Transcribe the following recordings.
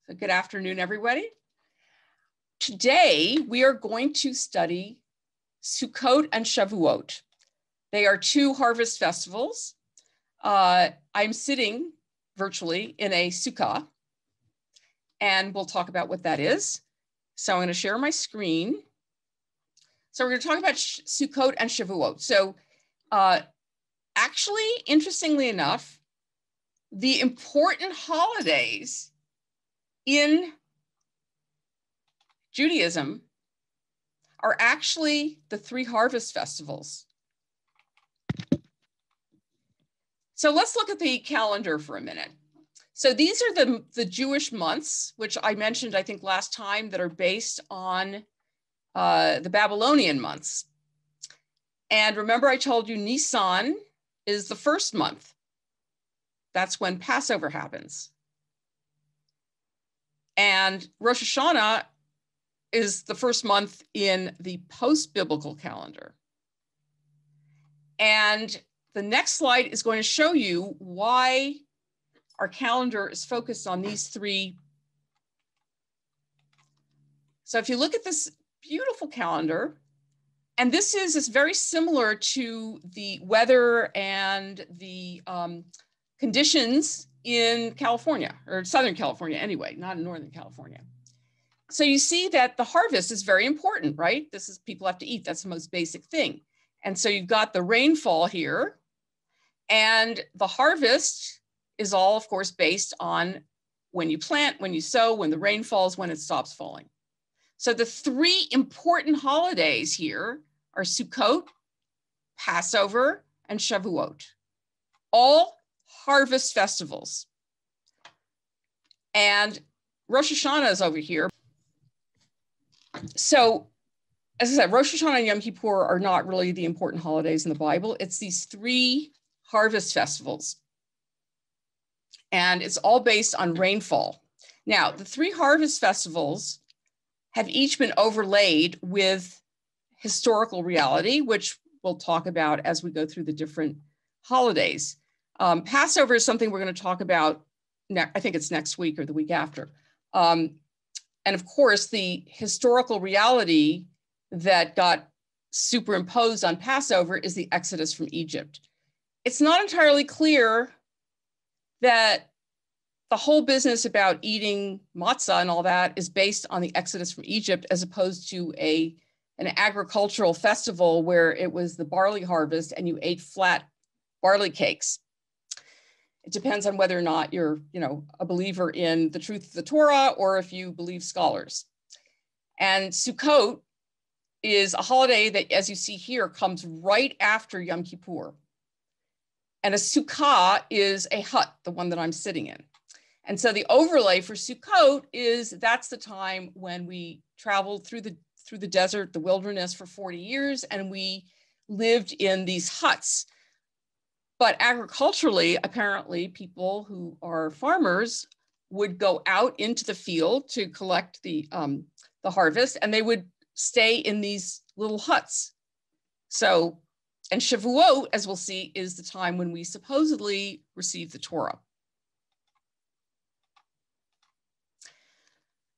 So good afternoon, everybody. Today, we are going to study Sukkot and Shavuot. They are two harvest festivals. I'm sitting virtually in a sukkah, and we'll talk about what that is. So I'm going to share my screen. So we're going to talk about Sukkot and Shavuot. So actually, interestingly enough, the important holidays in Judaism are actually the three harvest festivals. So let's look at the calendar for a minute. So these are the Jewish months, which I mentioned, I think, last time, that are based on the Babylonian months. And remember, I told you Nisan is the first month. That's when Passover happens. And Rosh Hashanah is the first month in the post-biblical calendar. And the next slide is going to show you why our calendar is focused on these three. So if you look at this beautiful calendar, and this is very similar to the weather and the conditions in California, or Southern California anyway, not in Northern California. So you see that the harvest is very important, right? This is, people have to eat. That's the most basic thing. And so you've got the rainfall here, and the harvest is all, of course, based on when you plant, when you sow, when the rain falls, when it stops falling. So the three important holidays here are Sukkot, Passover, and Shavuot, all harvest festivals. And Rosh Hashanah is over here. So, as I said, Rosh Hashanah and Yom Kippur are not really the important holidays in the Bible. It's these three harvest festivals. And it's all based on rainfall. Now, the three harvest festivals have each been overlaid with historical reality, which we'll talk about as we go through the different holidays. Passover is something we're going to talk about, I think it's next week or the week after. And of course, the historical reality that got superimposed on Passover is the Exodus from Egypt. It's not entirely clear that the whole business about eating matzah and all that is based on the Exodus from Egypt, as opposed to an agricultural festival where it was the barley harvest and you ate flat barley cakes. It depends on whether or not you're, a believer in the truth of the Torah, or if you believe scholars. And Sukkot is a holiday that, as you see here, comes right after Yom Kippur. And a sukkah is a hut, the one that I'm sitting in. And so the overlay for Sukkot is that's the time when we traveled through the desert, the wilderness, for 40 years, and we lived in these huts. But agriculturally, apparently, people who are farmers would go out into the field to collect the harvest, and they would stay in these little huts. So, and Shavuot, as we'll see, is the time when we supposedly receive the Torah.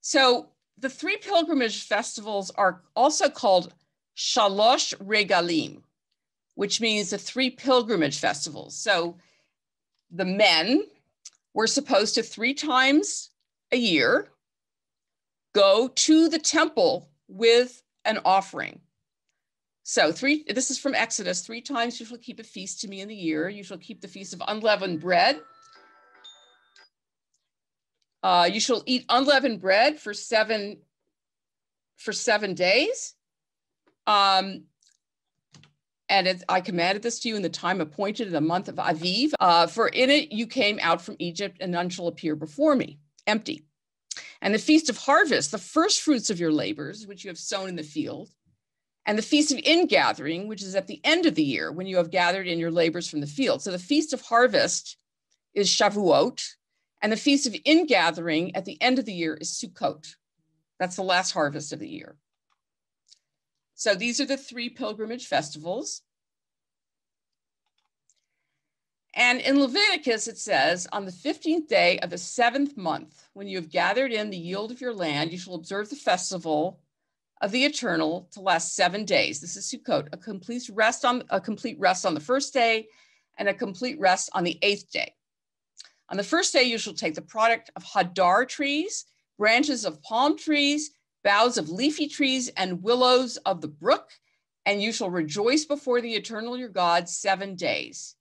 So the three pilgrimage festivals are also called Shalosh Regalim, which means the three pilgrimage festivals. So the men were supposed to 3 times a year go to the temple with an offering. So this is from Exodus: 3 times you shall keep a feast to me in the year. You shall keep the feast of unleavened bread. You shall eat unleavened bread for 7 days. And I commanded this to you in the time appointed in the month of Aviv, for in it you came out from Egypt, and none shall appear before me empty. And the feast of harvest, the first fruits of your labors, which you have sown in the field, and the feast of ingathering, which is at the end of the year, when you have gathered in your labors from the field. So the feast of harvest is Shavuot, and the feast of ingathering at the end of the year is Sukkot. That's the last harvest of the year. So these are the three pilgrimage festivals. And in Leviticus, it says, on the 15th day of the 7th month, when you have gathered in the yield of your land, you shall observe the festival of the Eternal to last 7 days. This is Sukkot, a complete rest on the first day and a complete rest on the 8th day. On the first day, you shall take the product of hadar trees, branches of palm trees, boughs of leafy trees, and willows of the brook, and you shall rejoice before the Eternal your God 7 days.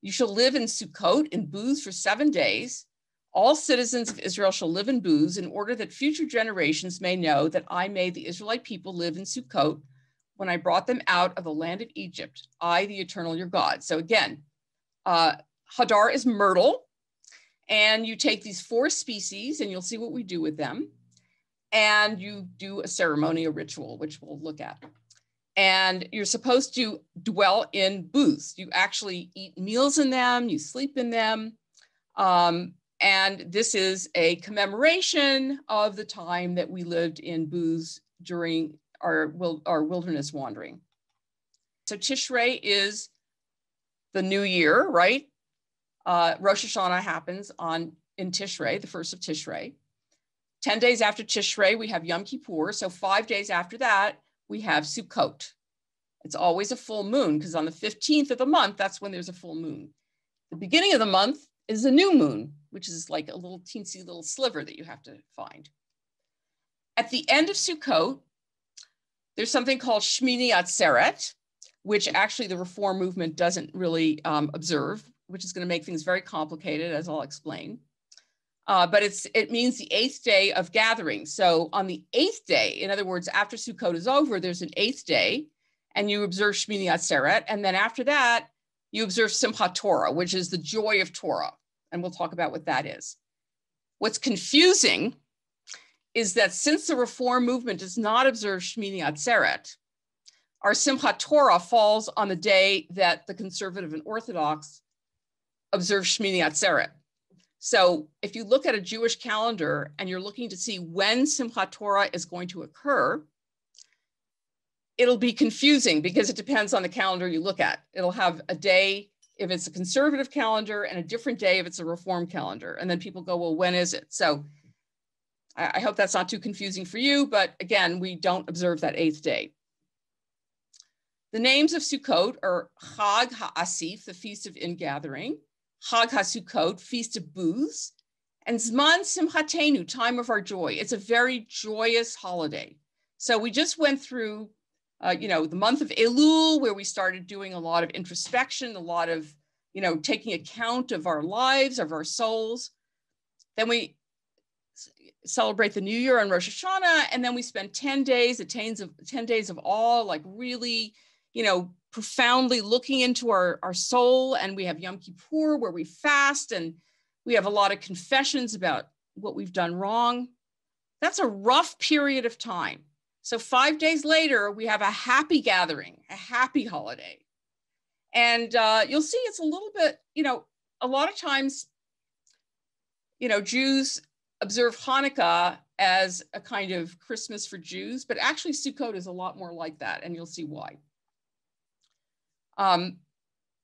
You shall live in Sukkot in booths for 7 days. All citizens of Israel shall live in booths in order that future generations may know that I made the Israelite people live in Sukkot when I brought them out of the land of Egypt, I, the Eternal your God. So again, hadar is myrtle, and you take these 4 species, and you'll see what we do with them, and you do a ceremony, a ritual, which we'll look at. And you're supposed to dwell in booths. You actually eat meals in them, you sleep in them. And this is a commemoration of the time that we lived in booths during our wilderness wandering. So Tishrei is the new year, right? Rosh Hashanah happens in Tishrei, the 1st of Tishrei. 10 days after Tishrei, we have Yom Kippur. So 5 days after that, we have Sukkot. It's always a full moon because on the 15th of the month, that's when there's a full moon. The beginning of the month is a new moon, which is like a little teensy little sliver that you have to find. At the end of Sukkot, there's something called Shmini Atzeret, which actually the Reform movement doesn't really observe, which is going to make things very complicated, as I'll explain. But it means the 8th day of gathering. So on the 8th day, in other words, after Sukkot is over, there's an 8th day, and you observe Shmini Atzeret. And then after that, you observe Simchat Torah, which is the joy of Torah. And we'll talk about what that is. What's confusing is that since the Reform movement does not observe Shmini Atzeret, our Simchat Torah falls on the day that the conservative and Orthodox observe Shmini Atzeret. So if you look at a Jewish calendar and you're looking to see when Simchat Torah is going to occur, it'll be confusing because it depends on the calendar you look at. It'll have a day if it's a conservative calendar and a different day if it's a Reform calendar. And then people go, well, when is it? So I hope that's not too confusing for you, but again, we don't observe that 8th day. The names of Sukkot are Chag HaAsif, the Feast of Ingathering, Chag HaSukkot, Feast of Booths, and Zman Simchatenu, time of our joy. It's a very joyous holiday. So we just went through, the month of Elul, where we started doing a lot of introspection, a lot of, taking account of our lives, of our souls. Then we celebrate the New Year on Rosh Hashanah, and then we spend 10 days, 10 days of awe, like really, profoundly looking into our soul. And we have Yom Kippur where we fast and we have a lot of confessions about what we've done wrong. That's a rough period of time. So 5 days later, we have a happy gathering, a happy holiday. And you'll see it's a little bit, a lot of times, Jews observe Hanukkah as a kind of Christmas for Jews, but actually Sukkot is a lot more like that, and you'll see why.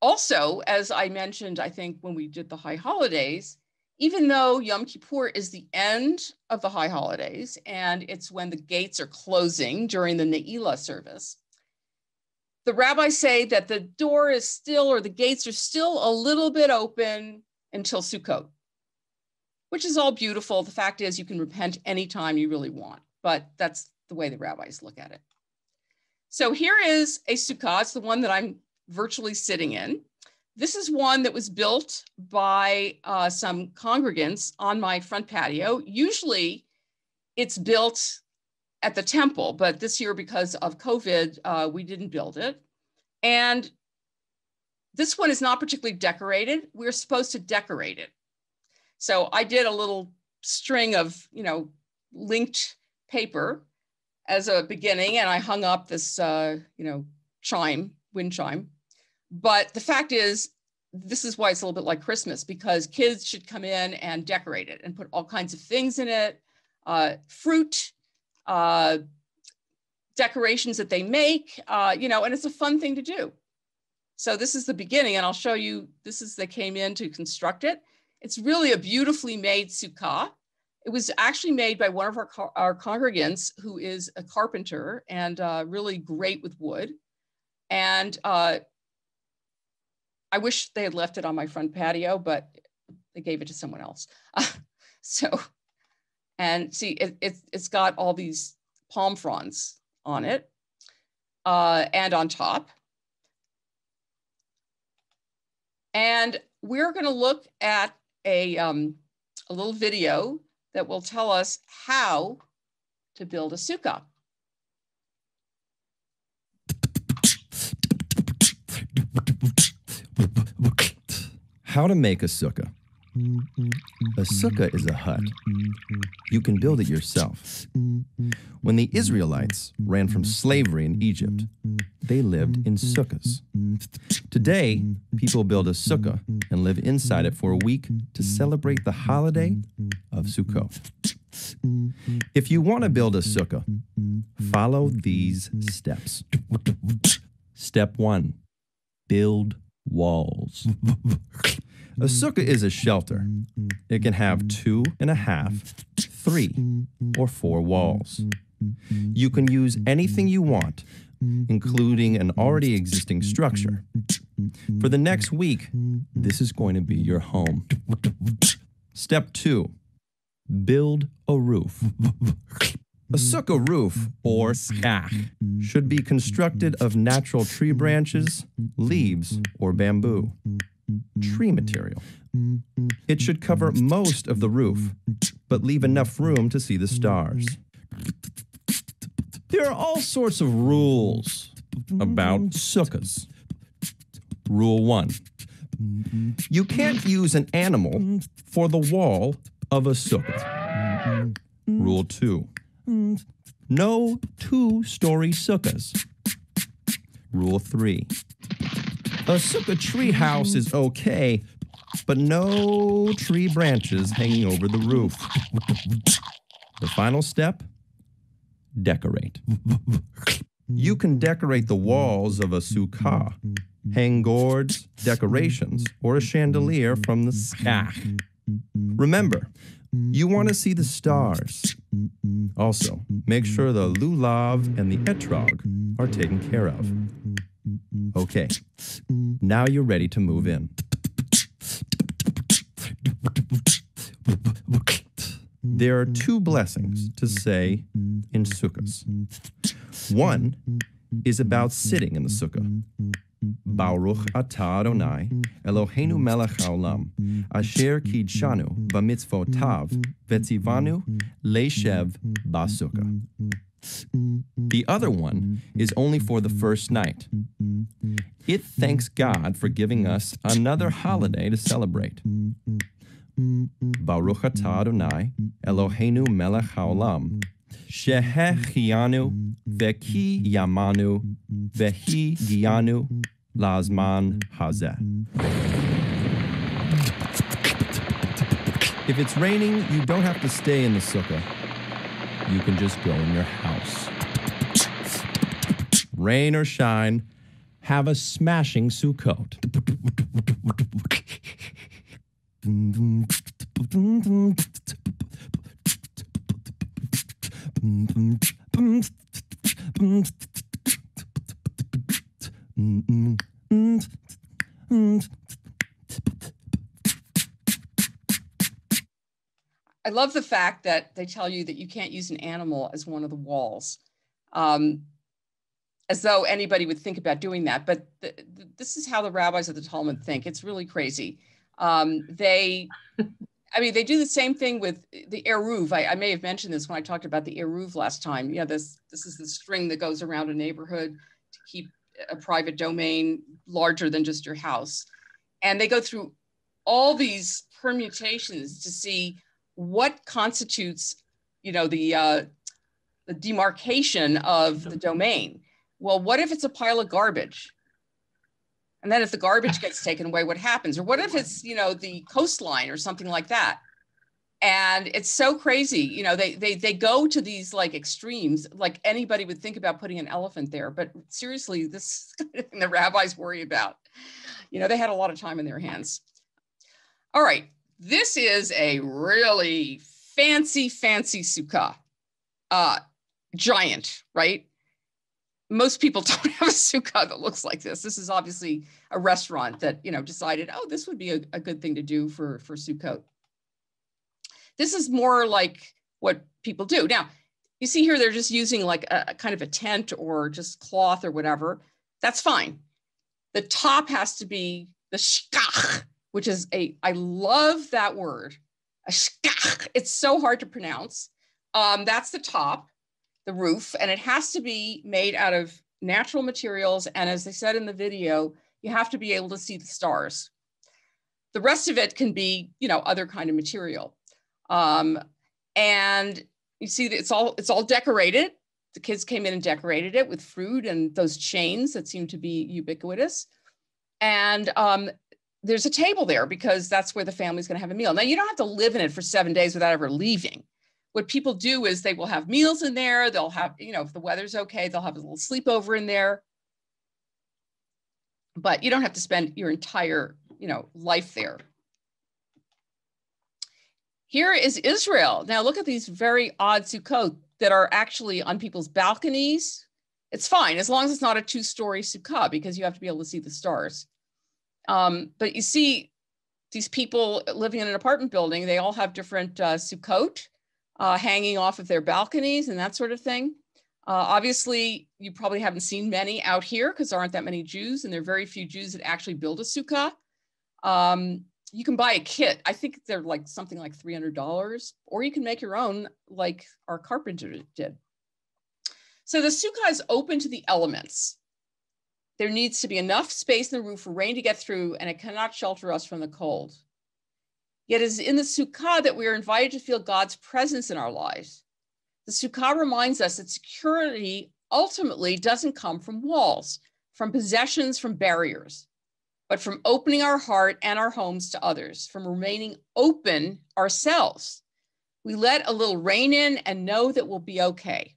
Also, as I mentioned, I think when we did the high holidays, even though Yom Kippur is the end of the high holidays, and it's when the gates are closing during the Ne'ilah service, the rabbis say that the door is still, or the gates are still a little bit open until Sukkot, which is all beautiful. The fact is you can repent anytime you really want, but that's the way the rabbis look at it. So here is a sukkah. It's the one that I'm virtually sitting in. This is one that was built by some congregants on my front patio. Usually it's built at the temple, but this year because of COVID, we didn't build it. And this one is not particularly decorated. We're supposed to decorate it. So I did a little string of, linked paper as a beginning, and I hung up this, chime, wind chime. But the fact is, this is why it's a little bit like Christmas, because kids should come in and decorate it and put all kinds of things in it, fruit, decorations that they make, and it's a fun thing to do. So this is the beginning, and I'll show you, they came in to construct it. It's really a beautifully made sukkah. It was actually made by one of our congregants who is a carpenter and really great with wood. And I wish they had left it on my front patio, but they gave it to someone else. And see, it's got all these palm fronds on it and on top. And we're going to look at a little video that will tell us how to build a sukkah. How to make a sukkah. A sukkah is a hut. You can build it yourself. When the Israelites ran from slavery in Egypt, they lived in sukkahs. Today, people build a sukkah and live inside it for a week to celebrate the holiday of Sukkot. If you want to build a sukkah, follow these steps. Step 1, build walls. A sukkah is a shelter. It can have 2.5, 3, or 4 walls. You can use anything you want, including an already existing structure. For the next week, this is going to be your home. Step 2, build a roof. A sukkah roof, or skach, should be constructed of natural tree branches, leaves, or bamboo. Tree material. It should cover most of the roof, but leave enough room to see the stars. There are all sorts of rules about sukkahs. Rule 1. You can't use an animal for the wall of a sukkah. Rule 2. No 2-story sukkahs. Rule 3. A sukkah tree house is okay, but no tree branches hanging over the roof. The final step, decorate. You can decorate the walls of a sukkah, hang gourds, decorations, or a chandelier from the skach. Remember, you want to see the stars. Also, make sure the lulav and the etrog are taken care of. Okay, now you're ready to move in. There are 2 blessings to say in sukkahs. One is about sitting in the sukkah. Baruch atah Adonai, Eloheinu melech haolam, asher kidshanu b'mitzvotav v'tzivanu leishev b'sukkah. The other one is only for the first night. It thanks God for giving us another holiday to celebrate. Baruch atah Adonai, Eloheinu melech haolam, shehechianu v'ki yamanu v'hi giyanu lazman hazeh. If it's raining, you don't have to stay in the sukkah. You can just go in your house. Rain or shine, have a smashing Sukkot. I love the fact that they tell you that you can't use an animal as one of the walls, as though anybody would think about doing that. But this is how the rabbis of the Talmud think. It's really crazy. They do the same thing with the eruv. I may have mentioned this when I talked about the eruv last time. You know, this is the string that goes around a neighborhood to keep a private domain larger than just your house. And they go through all these permutations to see what constitutes, you know, the demarcation of the domain. Well, what if it's a pile of garbage? And then if the garbage gets taken away, what happens? Or what if it's, you know, the coastline or something like that? And it's so crazy. You know, they go to these like extremes, like anybody would think about putting an elephant there. But seriously, this is the kind of thing the rabbis worry about. You know, they had a lot of time in their hands. All right, this is a really fancy sukkah. Giant, right? Most people don't have a sukkah that looks like this. This is obviously a restaurant that, you know, decided, oh, this would be a good thing to do for Sukkot. This is more like what people do. Now, you see here, they're just using like a kind of a tent or just cloth or whatever. That's fine. The top has to be the shkach, which is I love that word, a shkach. It's so hard to pronounce. That's the top, the roof, and it has to be made out of natural materials. And as I said in the video, you have to be able to see the stars. The rest of it can be, you know, other kind of material. And you see that it's all decorated. The kids came in and decorated it with fruit and those chains that seem to be ubiquitous. And there's a table there because that's where the family's going to have a meal. Now, you don't have to live in it for 7 days without ever leaving. What people do is they will have meals in there. They'll have, you know, if the weather's okay, they'll have a little sleepover in there. But you don't have to spend your entire, you know, life there. Here is Israel. Now look at these very odd sukkot that are actually on people's balconies. It's fine as long as it's not a 2-story sukkah because you have to be able to see the stars. But you see these people living in an apartment building, they all have different sukkot hanging off of their balconies and that sort of thing. Obviously, you probably haven't seen many out here because there aren't that many Jews, and there are very few Jews that actually build a sukkah. You can buy a kit. I think they're like something like $300, or you can make your own like our carpenter did. So the sukkah is open to the elements. There needs to be enough space in the roof for rain to get through, and it cannot shelter us from the cold. Yet it is in the sukkah that we are invited to feel God's presence in our lives. The sukkah reminds us that security ultimately doesn't come from walls, from possessions, from barriers, but from opening our heart and our homes to others, from remaining open ourselves. We let a little rain in and know that we'll be okay.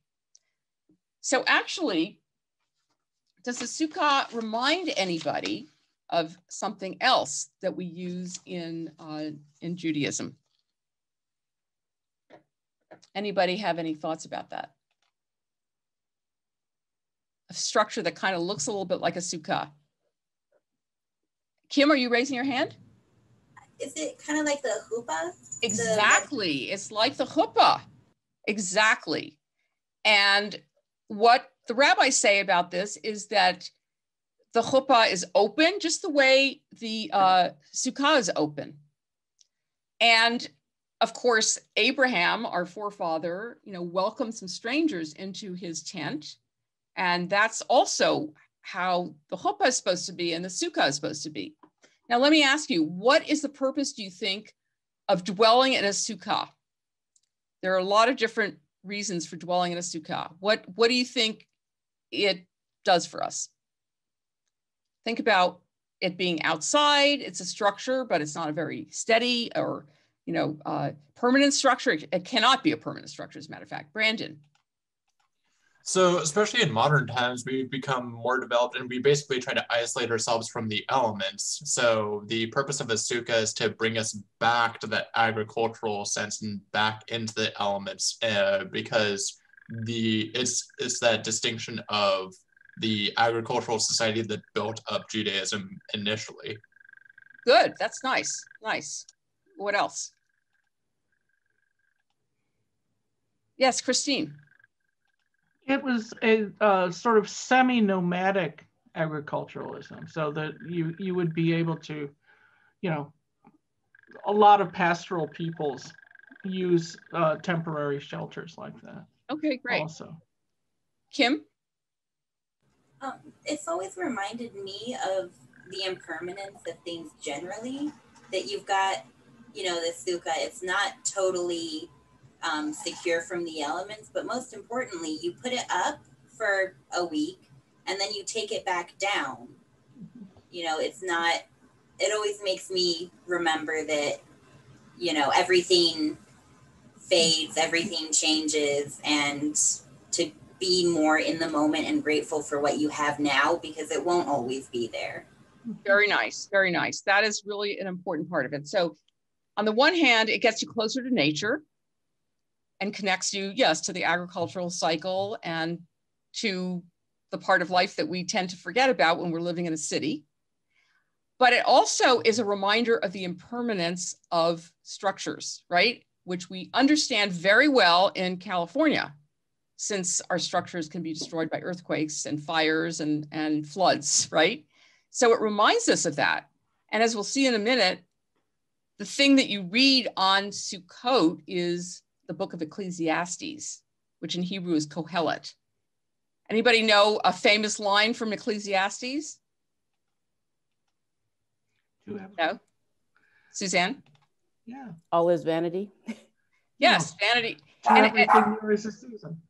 So actually, does the sukkah remind anybody of something else that we use in Judaism? Anybody have any thoughts about that? A structure that kind of looks a little bit like a sukkah. Kim, are you raising your hand? Is it kind of like the chuppah? Exactly. It's like the chuppah. Exactly. And what the rabbis say about this is that the chuppah is open just the way the sukkah is open. And of course, Abraham, our forefather, you know, welcomed some strangers into his tent. And that's also how the chuppah is supposed to be and the sukkah is supposed to be. Now, let me ask you, what is the purpose, do you think, of dwelling in a sukkah? There are a lot of different reasons for dwelling in a sukkah. What do you think it does for us? Think about it being outside. It's a structure, but it's not a very steady or, you know, permanent structure. It cannot be a permanent structure, as a matter of fact. Brandon. So especially in modern times, we've become more developed and we basically try to isolate ourselves from the elements. So the purpose of a sukkah is to bring us back to that agricultural sense and back into the elements because it's that distinction of the agricultural society that built up Judaism initially. Good, that's nice, nice. What else? Yes, Christine. It was a sort of semi-nomadic agriculturalism, so that you would be able to, you know, a lot of pastoral peoples use temporary shelters like that. Okay, great. Also, Kim? It's always reminded me of the impermanence of things generally, that you've got, you know, the sukkah, it's not totally secure from the elements, but most importantly, you put it up for a week and then you take it back down. You know, it's not, it always makes me remember that, you know, everything fades, everything changes, and to be more in the moment and grateful for what you have now, because it won't always be there. Very nice, very nice. That is really an important part of it. So on the one hand, it gets you closer to nature and connects you, yes, to the agricultural cycle and to the part of life that we tend to forget about when we're living in a city. But it also is a reminder of the impermanence of structures, right? Which we understand very well in California, since our structures can be destroyed by earthquakes and fires and floods, right? So it reminds us of that. And as we'll see in a minute, the thing that you read on Sukkot is the Book of Ecclesiastes, which in Hebrew is Kohelet. Anybody know a famous line from Ecclesiastes? No? Suzanne? Yeah. All is vanity. Yes, No. vanity. To everything there is a season.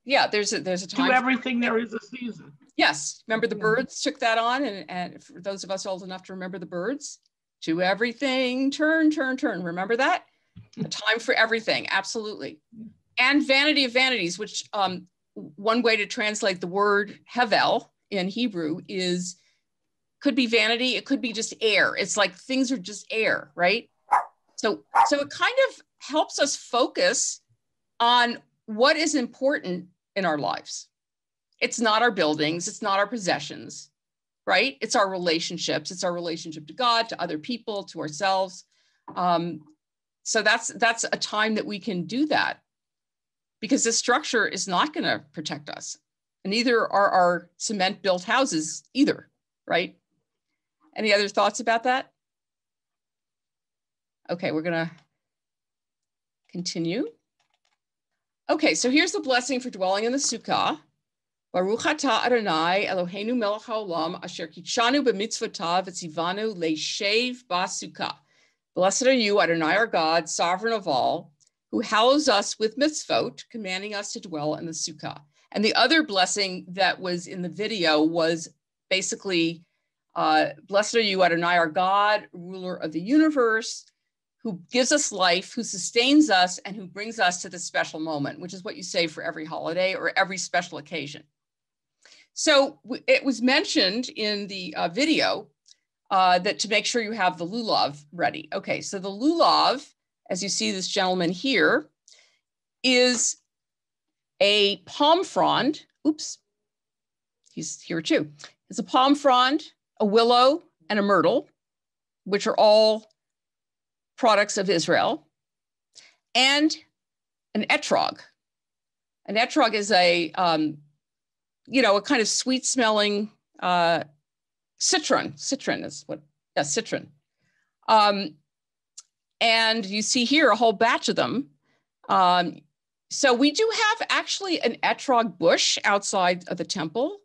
Yeah, there's a time. To everything there is a season. Yes, remember the Birds took that on, and for those of us old enough to remember the Birds, to everything, turn, turn, turn. Remember that? A time for everything, absolutely. And vanity of vanities, which one way to translate the word hevel in Hebrew is, could be vanity, it could be just air. It's like things are just air, right? So it kind of helps us focus on what is important in our lives. It's not our buildings, it's not our possessions, right? It's our relationships. It's our relationship to God, to other people, to ourselves. So that's a time that we can do that, because this structure is not going to protect us. And neither are our cement-built houses either, right? Any other thoughts about that? Okay, we're going to continue. Okay, so here's the blessing for dwelling in the Sukkah. Baruch atah Adonai Eloheinu melech haolam asher kitshanu b'mitzvotav v'tzivanu leishev b'sukkah. Blessed are you, Adonai our God, sovereign of all, who hallows us with mitzvot, commanding us to dwell in the Sukkah. And the other blessing that was in the video was basically, blessed are you, Adonai our God, ruler of the universe, who gives us life, who sustains us, and who brings us to this special moment, which is what you say for every holiday or every special occasion. So it was mentioned in the video that to make sure you have the Lulav ready. Okay, so the Lulav, as you see this gentleman here, is a palm frond. Oops, he's here too. It's a palm frond, a willow, and a myrtle, which are all products of Israel, and an etrog. An etrog is a kind of sweet smelling citron. Citron is what, yeah, citron. And you see here a whole batch of them. So we do have actually an etrog bush outside of the temple.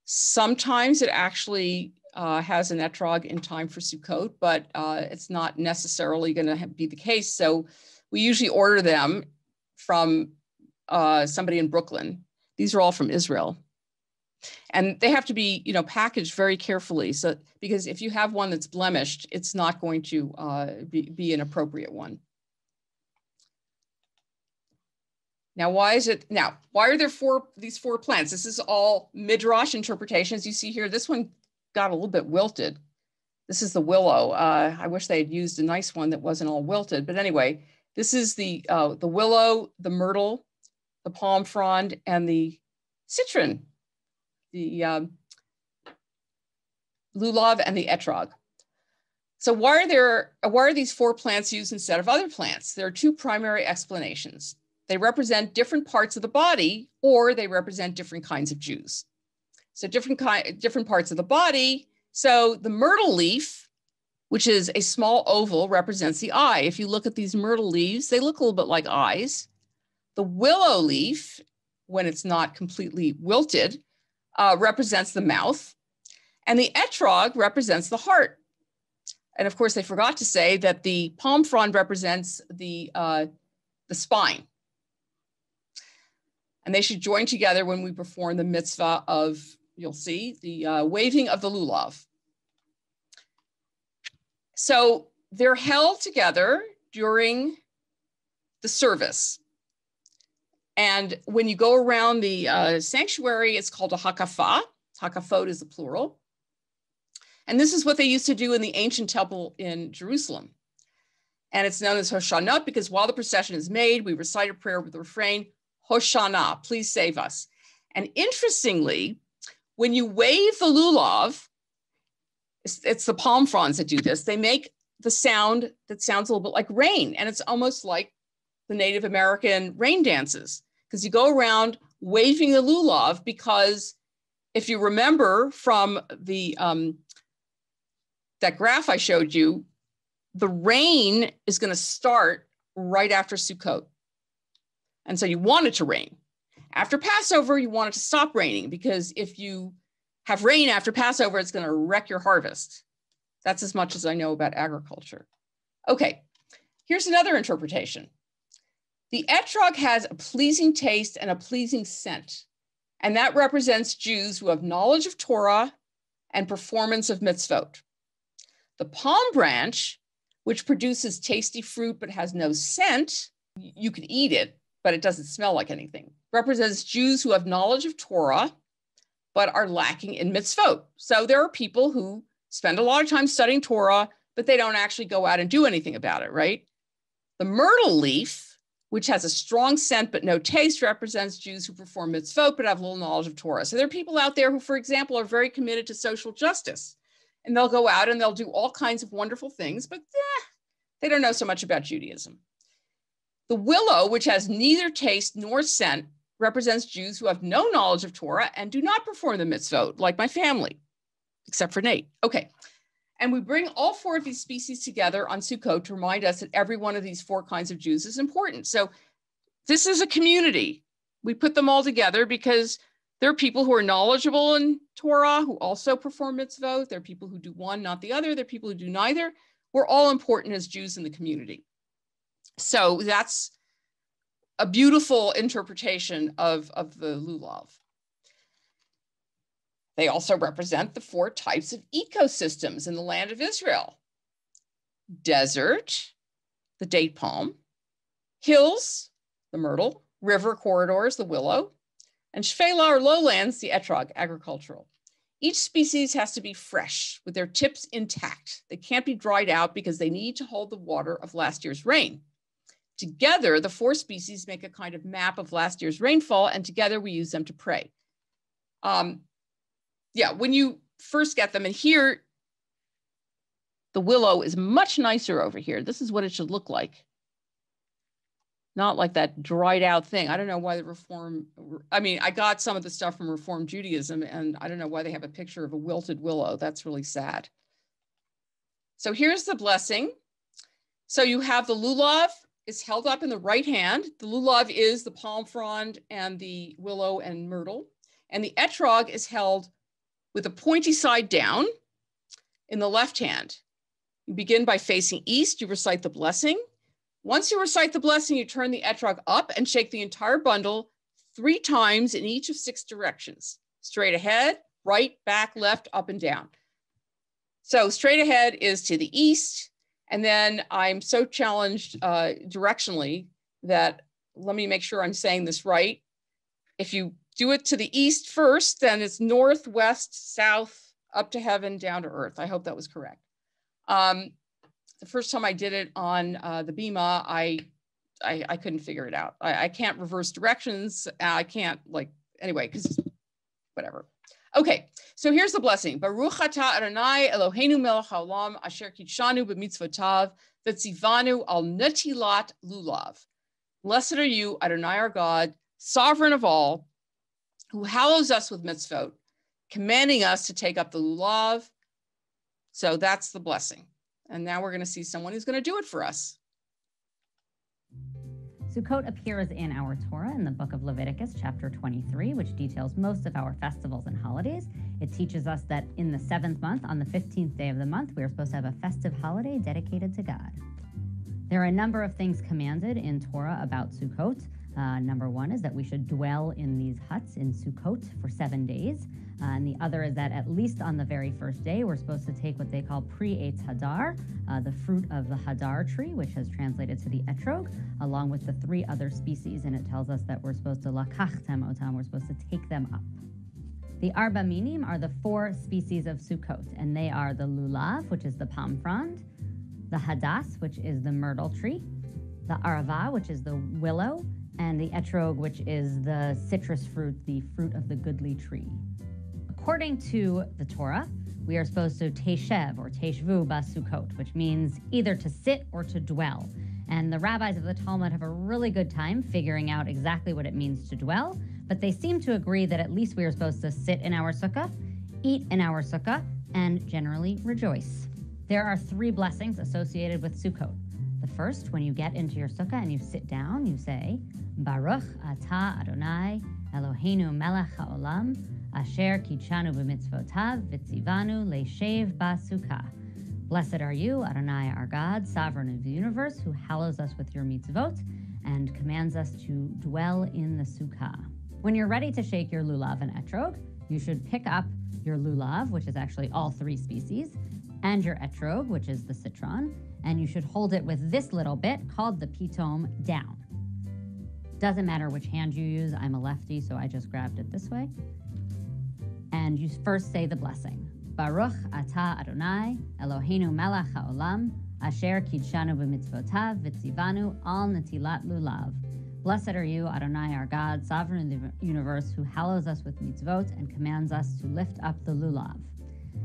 Sometimes it actually has an etrog in time for Sukkot, but it's not necessarily going to be the case. So we usually order them from somebody in Brooklyn. These are all from Israel. And they have to be, packaged very carefully. So, because if you have one that's blemished, it's not going to be an appropriate one. Now, why are there these four plants? This is all Midrash interpretations. You see here, this one got a little bit wilted. This is the willow. I wish they had used a nice one that wasn't all wilted. But anyway, this is the willow, the myrtle, the palm frond, and the citron, the lulav, and the etrog. So why are these four plants used instead of other plants? There are two primary explanations. They represent different parts of the body, or they represent different kinds of Jews. So different parts of the body. So the myrtle leaf, which is a small oval, represents the eye. If you look at these myrtle leaves, they look a little bit like eyes. The willow leaf, when it's not completely wilted, represents the mouth. And the etrog represents the heart. And of course, they forgot to say that the palm frond represents the spine. And they should join together when we perform the mitzvah of, you'll see, the waving of the lulav. So they're held together during the service. And when you go around the sanctuary, it's called a hakafah. Hakafot is the plural. And this is what they used to do in the ancient temple in Jerusalem. And it's known as Hoshana because while the procession is made, we recite a prayer with the refrain, Hoshana, please save us. And interestingly, when you wave the lulav, it's the palm fronds that do this, they make the sound that sounds a little bit like rain. And it's almost like the Native American rain dances, because you go around waving the lulav, because if you remember from the that graph I showed you, the rain is going to start right after Sukkot. And so you want it to rain. After Passover, you want it to stop raining, because if you have rain after Passover, it's going to wreck your harvest. That's as much as I know about agriculture. Okay, here's another interpretation. The etrog has a pleasing taste and a pleasing scent, and that represents Jews who have knowledge of Torah and performance of mitzvot. The palm branch, which produces tasty fruit but has no scent, you could eat it, but it doesn't smell like anything, represents Jews who have knowledge of Torah but are lacking in mitzvot. So there are people who spend a lot of time studying Torah, but they don't actually go out and do anything about it, right? The myrtle leaf, which has a strong scent but no taste, represents Jews who perform mitzvot but have little knowledge of Torah. So there are people out there who, for example, are very committed to social justice, and they'll go out and they'll do all kinds of wonderful things, but they don't know so much about Judaism. The willow, which has neither taste nor scent, represents Jews who have no knowledge of Torah and do not perform the mitzvot, like my family, except for Nate. Okay, and we bring all four of these species together on Sukkot to remind us that every one of these four kinds of Jews is important. So this is a community. We put them all together because there are people who are knowledgeable in Torah who also perform mitzvot. There are people who do one, not the other. There are people who do neither. We're all important as Jews in the community. So that's a beautiful interpretation of the lulav. They also represent the four types of ecosystems in the land of Israel. Desert, the date palm, hills, the myrtle, river corridors, the willow, and shvela or lowlands, the etrog, agricultural. Each species has to be fresh with their tips intact. They can't be dried out because they need to hold the water of last year's rain. Together, the four species make a kind of map of last year's rainfall, and together we use them to pray. Yeah, when you first get them, and here, the willow is much nicer over here. This is what it should look like. Not like that dried out thing. I don't know why I got some of the stuff from Reform Judaism, and I don't know why they have a picture of a wilted willow. That's really sad. So here's the blessing. So you have the lulav. It's held up in the right hand. The lulav is the palm frond and the willow and myrtle. And the etrog is held with a pointy side down in the left hand. You begin by facing east. You recite the blessing. Once you recite the blessing, you turn the etrog up and shake the entire bundle 3 times in each of 6 directions. Straight ahead, right, back, left, up, and down. So straight ahead is to the east. And then I'm so challenged directionally that let me make sure I'm saying this right. If you do it to the east first, then it's north, west, south, up to heaven, down to earth. I hope that was correct. The first time I did it on the Bima, I couldn't figure it out. I can't reverse directions. I can't anyway, because whatever. Okay, so here's the blessing. Baruch atah Adonai Eloheinu melech haolam asher kitshanu b'mitzvotav v'tzivanu al netilat lulav. Blessed are you, Adonai our God, sovereign of all, who hallows us with mitzvot, commanding us to take up the lulav. So that's the blessing. And now we're going to see someone who's going to do it for us. Sukkot appears in our Torah in the Book of Leviticus, chapter 23, which details most of our festivals and holidays. It teaches us that in the 7th month, on the 15th day of the month, we are supposed to have a festive holiday dedicated to God. There are a number of things commanded in Torah about Sukkot. Number one is that we should dwell in these huts in Sukkot for 7 days. And the other is that at least on the very first day, we're supposed to take what they call pre-Eitz Hadar, the fruit of the Hadar tree, which has translated to the etrog, along with the 3 other species. And it tells us that we're supposed to lakachtem otam, we're supposed to take them up. The Arba Minim are the 4 species of Sukkot, and they are the Lulav, which is the palm frond, the Hadas, which is the myrtle tree, the Arava, which is the willow, and the etrog, which is the citrus fruit, the fruit of the goodly tree. According to the Torah, we are supposed to teshev or teshvu basukot, which means either to sit or to dwell. And the rabbis of the Talmud have a really good time figuring out exactly what it means to dwell, but they seem to agree that at least we are supposed to sit in our sukkah, eat in our sukkah, and generally rejoice. There are 3 blessings associated with Sukkot. The first, when you get into your sukkah and you sit down, you say, Baruch atah Adonai Eloheinu melech haolam, asher kitshanu b'mitzvotav v'tzivanu le'shev ba'sukkah. Blessed are you, Adonai, our God, sovereign of the universe, who hallows us with your mitzvot and commands us to dwell in the sukkah. When you're ready to shake your lulav and etrog, you should pick up your lulav, which is actually all 3 species, and your etrog, which is the citron, and you should hold it with this little bit called the pitom down. Doesn't matter which hand you use. I'm a lefty, so I just grabbed it this way. And you first say the blessing. Baruch atah Adonai, Eloheinu melech haolam, asher kidshanu b'mitzvotav v'tzivanu al netilat lulav. Blessed are you, Adonai, our God, sovereign of the universe, who hallows us with mitzvot and commands us to lift up the lulav.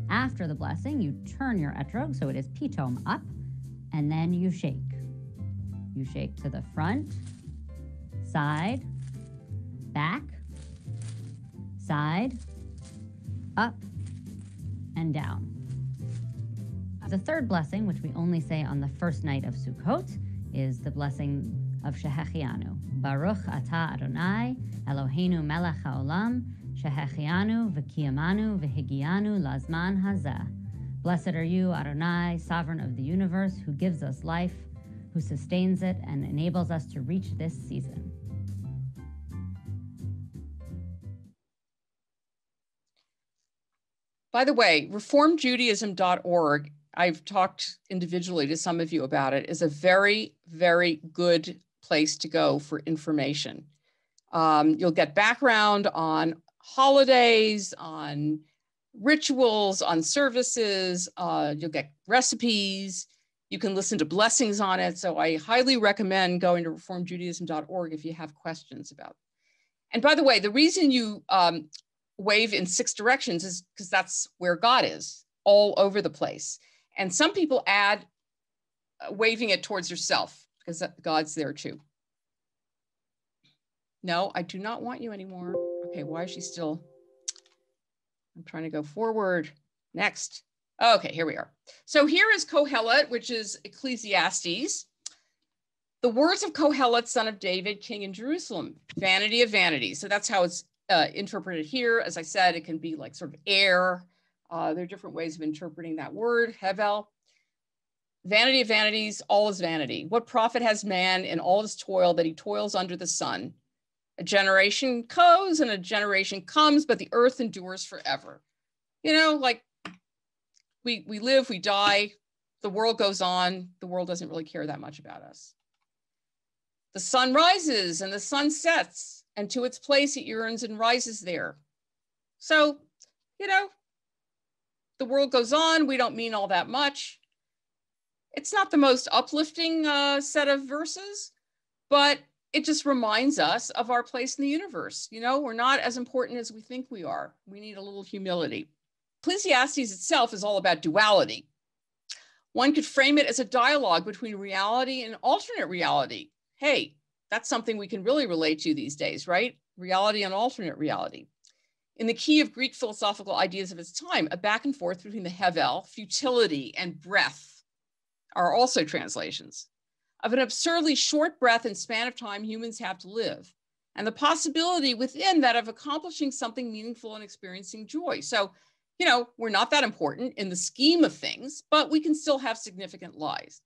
After the blessing, you turn your etrog, so it is pitom up, and then you shake. You shake to the front, side, back, side, up, and down. The third blessing, which we only say on the first night of Sukkot, is the blessing of Shehechianu. Baruch atah Adonai, Eloheinu melech haolam, Shehechianu v'kiyamanu v'higianu lazman hazeh. Blessed are you, Adonai, sovereign of the universe, who gives us life, who sustains it and enables us to reach this season. By the way, reformedjudaism.org, I've talked individually to some of you about it, is a very, very good place to go for information. You'll get background on holidays, on rituals, on services, you'll get recipes, you can listen to blessings on it. So I highly recommend going to reformedjudaism.org if you have questions about it. And by the way, the reason you wave in 6 directions is because that's where God is, all over the place. And some people add waving it towards yourself because God's there too. No, I do not want you anymore. Okay, why is she still? I'm trying to go forward. Next. Okay, here we are. So here is Kohelet, which is Ecclesiastes. The words of Kohelet, son of David, king in Jerusalem, vanity of vanities. So that's how it's interpreted here. As I said, it can be like sort of air. There are different ways of interpreting that word, hevel. Vanity of vanities, all is vanity. What profit has man in all his toil that he toils under the sun? A generation goes and a generation comes, but the earth endures forever. You know, like we live, we die, the world goes on. The world doesn't really care that much about us. The sun rises and the sun sets, and to its place it yearns and rises there. So, you know, the world goes on. We don't mean all that much. It's not the most uplifting set of verses, but it just reminds us of our place in the universe. You know, we're not as important as we think we are. We need a little humility. Ecclesiastes itself is all about duality. One could frame it as a dialogue between reality and alternate reality. Hey, that's something we can really relate to these days, right? Reality and alternate reality. In the key of Greek philosophical ideas of its time, a back and forth between the hevel, futility, and breath are also translations of an absurdly short breath and span of time humans have to live, and the possibility within that of accomplishing something meaningful and experiencing joy. So, you know, we're not that important in the scheme of things, but we can still have significant lives.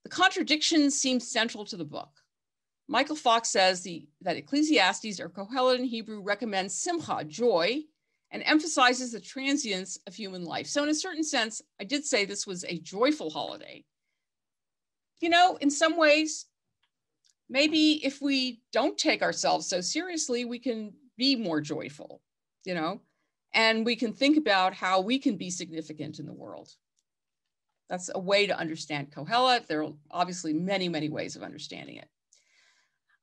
The contradictions seem central to the book. Michael Fox says that Ecclesiastes, or Kohelet in Hebrew, recommends simcha, joy, and emphasizes the transience of human life. So in a certain sense, I did say this was a joyful holiday. You know, in some ways, maybe if we don't take ourselves so seriously, we can be more joyful, you know, and we can think about how we can be significant in the world. That's a way to understand Kohelet. There are obviously many, many ways of understanding it.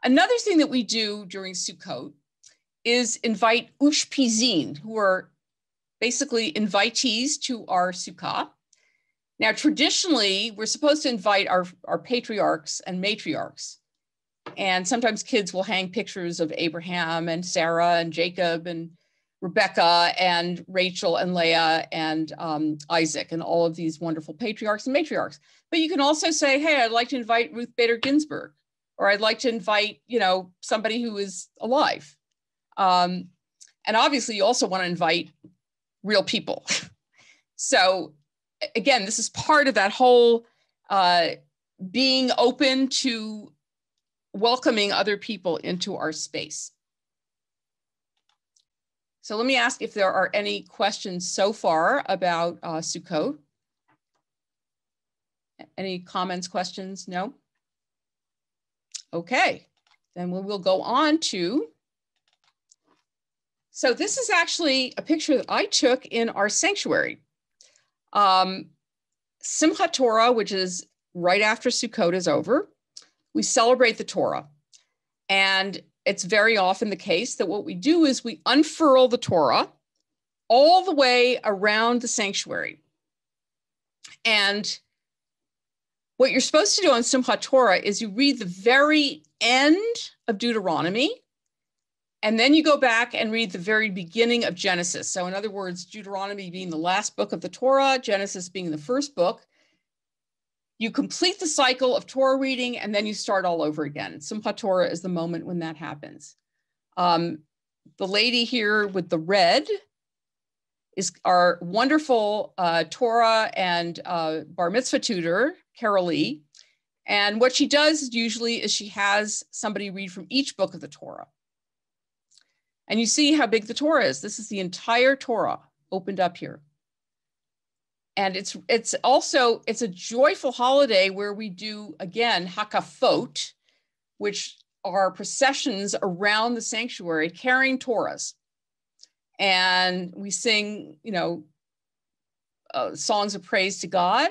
Another thing that we do during Sukkot is invite ushpizin, who are basically invitees to our Sukkah. Now, traditionally, we're supposed to invite our patriarchs and matriarchs. And sometimes kids will hang pictures of Abraham and Sarah and Jacob and Rebecca and Rachel and Leah and Isaac and all of these wonderful patriarchs and matriarchs. But you can also say, hey, I'd like to invite Ruth Bader Ginsburg, or I'd like to invite, you know, somebody who is alive. And obviously you also want to invite real people. So again, this is part of that whole being open to welcoming other people into our space. So let me ask if there are any questions so far about Sukkot. Any comments, questions? No? Okay, then we'll go on to, so this is actually a picture that I took in our sanctuary. Simchat Torah, which is right after Sukkot is over, we celebrate the Torah. And it's very often the case that what we do is we unfurl the Torah all the way around the sanctuary. And what you're supposed to do on Simchat Torah is you read the very end of Deuteronomy, and then you go back and read the very beginning of Genesis. So in other words, Deuteronomy being the last book of the Torah, Genesis being the first book. You complete the cycle of Torah reading, and then you start all over again. Simchat Torah is the moment when that happens. The lady here with the red is our wonderful Torah and bar mitzvah tutor, Carol Lee. And what she does usually is she has somebody read from each book of the Torah. And you see how big the Torah is. This is the entire Torah opened up here. And it's also a joyful holiday where we do, again, hakafot, which are processions around the sanctuary carrying Torahs. And we sing, you know, songs of praise to God.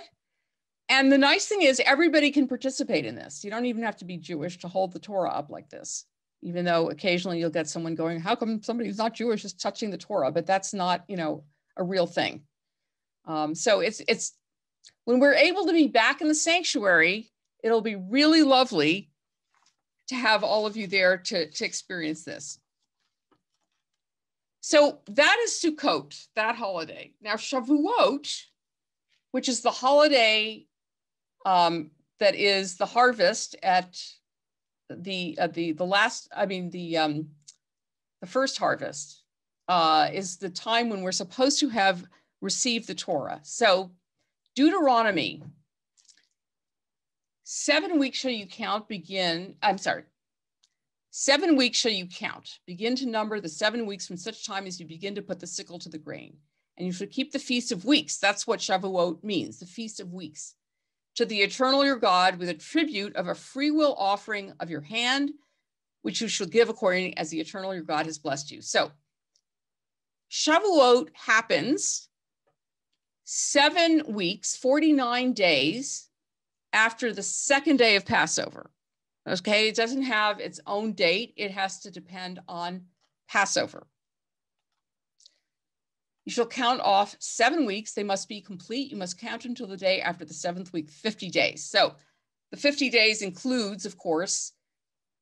And the nice thing is everybody can participate in this. You don't even have to be Jewish to hold the Torah up like this, even though occasionally you'll get someone going, how come somebody who's not Jewish is touching the Torah? But that's not, you know, a real thing. So it's when we're able to be back in the sanctuary, it'll be really lovely to have all of you there to experience this. So that is Sukkot, that holiday. Now Shavuot, which is the holiday that is the harvest at the first harvest, is the time when we're supposed to have received the Torah. So Deuteronomy, 7 weeks shall you count, 7 weeks shall you count. Begin to number the 7 weeks from such time as you begin to put the sickle to the grain. And you should keep the Feast of Weeks. That's what Shavuot means, the Feast of Weeks. To the eternal your God with a tribute of a free will offering of your hand, which you shall give according as the eternal your God has blessed you. So Shavuot happens 7 weeks, 49 days after the second day of Passover. Okay, it doesn't have its own date. It has to depend on Passover. You shall count off 7 weeks. They must be complete. You must count until the day after the 7th week, 50 days. So the 50 days includes, of course,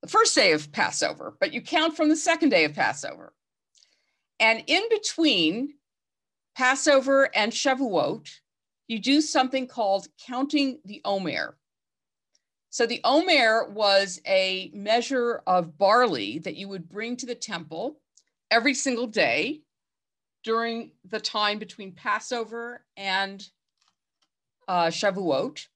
the first day of Passover, but you count from the second day of Passover. And in between Passover and Shavuot, you do something called counting the Omer. So the Omer was a measure of barley that you would bring to the temple every single day during the time between Passover and Shavuot.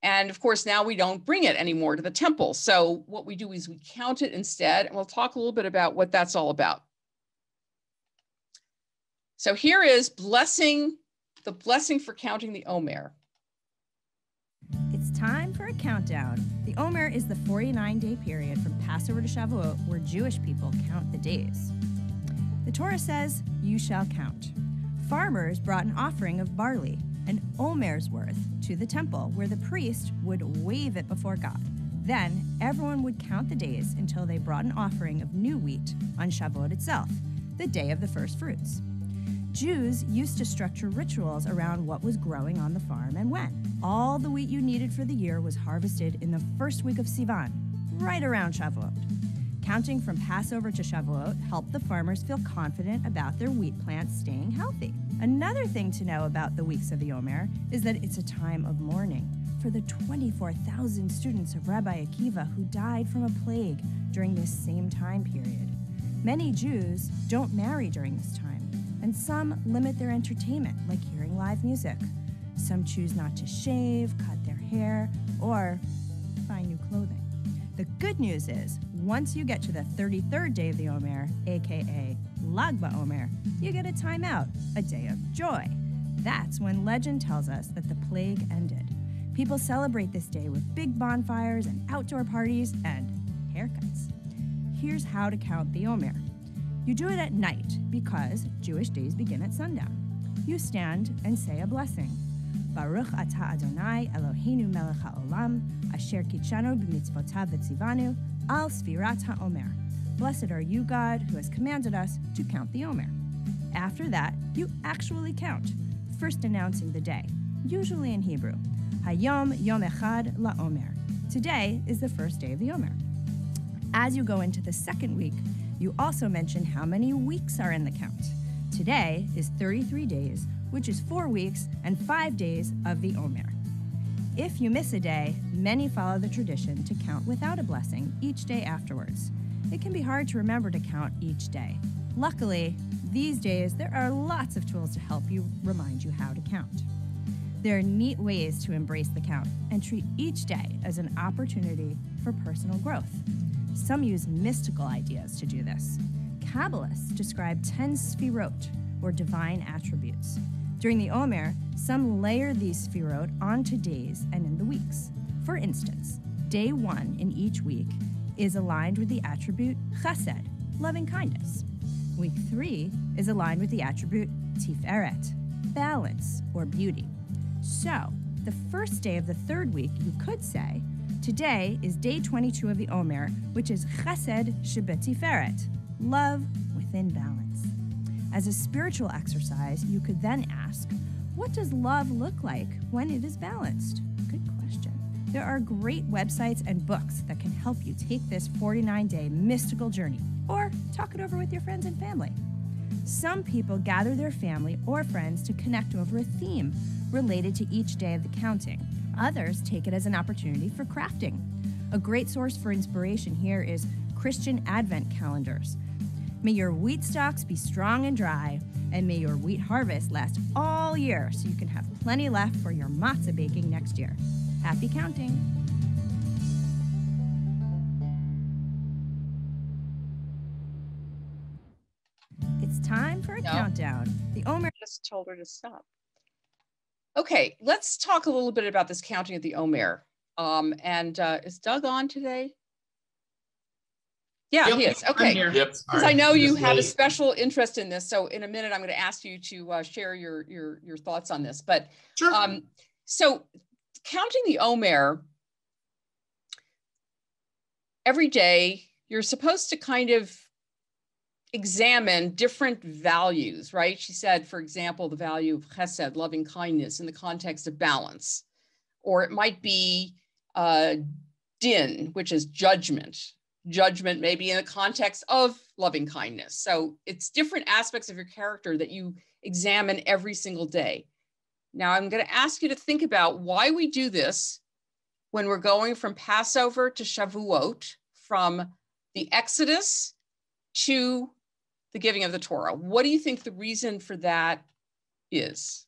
And of course, now we don't bring it anymore to the temple. So what we do is we count it instead, and we'll talk a little bit about what that's all about. So here is the blessing for counting the Omer. It's time for a countdown. The Omer is the 49-day period from Passover to Shavuot where Jewish people count the days. The Torah says, "You shall count." Farmers brought an offering of barley, an Omer's worth, to the temple where the priest would wave it before God. Then everyone would count the days until they brought an offering of new wheat on Shavuot itself, the day of the first fruits. Jews used to structure rituals around what was growing on the farm and when. All the wheat you needed for the year was harvested in the first week of Sivan, right around Shavuot. Counting from Passover to Shavuot helped the farmers feel confident about their wheat plants staying healthy. Another thing to know about the weeks of the Omer is that it's a time of mourning for the 24,000 students of Rabbi Akiva who died from a plague during this same time period. Many Jews don't marry during this time, and some limit their entertainment, like hearing live music. Some choose not to shave, cut their hair, or buy new clothing. The good news is, once you get to the 33rd day of the Omer, aka Lag BaOmer, you get a time out, a day of joy. That's when legend tells us that the plague ended. People celebrate this day with big bonfires and outdoor parties and haircuts. Here's how to count the Omer. You do it at night because Jewish days begin at sundown. You stand and say a blessing. Baruch atah Adonai Eloheinu melech haolam, asher kitshanu b'mitzvotav v'tzivanu, al sfirat ha'omer. Blessed are you, God, who has commanded us to count the Omer. After that, you actually count, first announcing the day, usually in Hebrew. Hayom yom echad la'omer. Today is the first day of the Omer. As you go into the second week, you also mention how many weeks are in the count. Today is 33 days, which is 4 weeks and 5 days of the Omer. If you miss a day, many follow the tradition to count without a blessing each day afterwards. It can be hard to remember to count each day. Luckily, these days there are lots of tools to help you remind you how to count. There are neat ways to embrace the count and treat each day as an opportunity for personal growth. Some use mystical ideas to do this. Kabbalists describe 10 sfirot, or divine attributes. During the Omer, some layer these sfirot onto days and in the weeks. For instance, day 1 in each week is aligned with the attribute chesed, loving kindness. Week 3 is aligned with the attribute tiferet, balance or beauty. So, the first day of the third week, you could say, today is day 22 of the Omer, which is chesed shebetiferet, love within balance. As a spiritual exercise, you could then ask, what does love look like when it is balanced? Good question. There are great websites and books that can help you take this 49-day mystical journey, or talk it over with your friends and family. Some people gather their family or friends to connect over a theme related to each day of the counting. Others take it as an opportunity for crafting. A great source for inspiration here is Christian Advent calendars. May your wheat stalks be strong and dry, and may your wheat harvest last all year so you can have plenty left for your matzah baking next year. Happy counting! It's time for a countdown. The Omer just told her to stop. Okay, let's talk a little bit about this counting of the Omer. Is Doug on today? Yeah, he is. Okay. Yep. Because I know you have a special interest in this. So in a minute, I'm going to ask you to share your thoughts on this. But sure. So counting the Omer, every day, you're supposed to kind of examine different values, right? She said, for example, the value of chesed, loving kindness, in the context of balance. Or it might be din, which is judgment. Judgment maybe in the context of loving kindness. So it's different aspects of your character that you examine every single day. Now I'm going to ask you to think about why we do this when we're going from Passover to Shavuot, from the Exodus to the giving of the Torah. What do you think the reason for that is?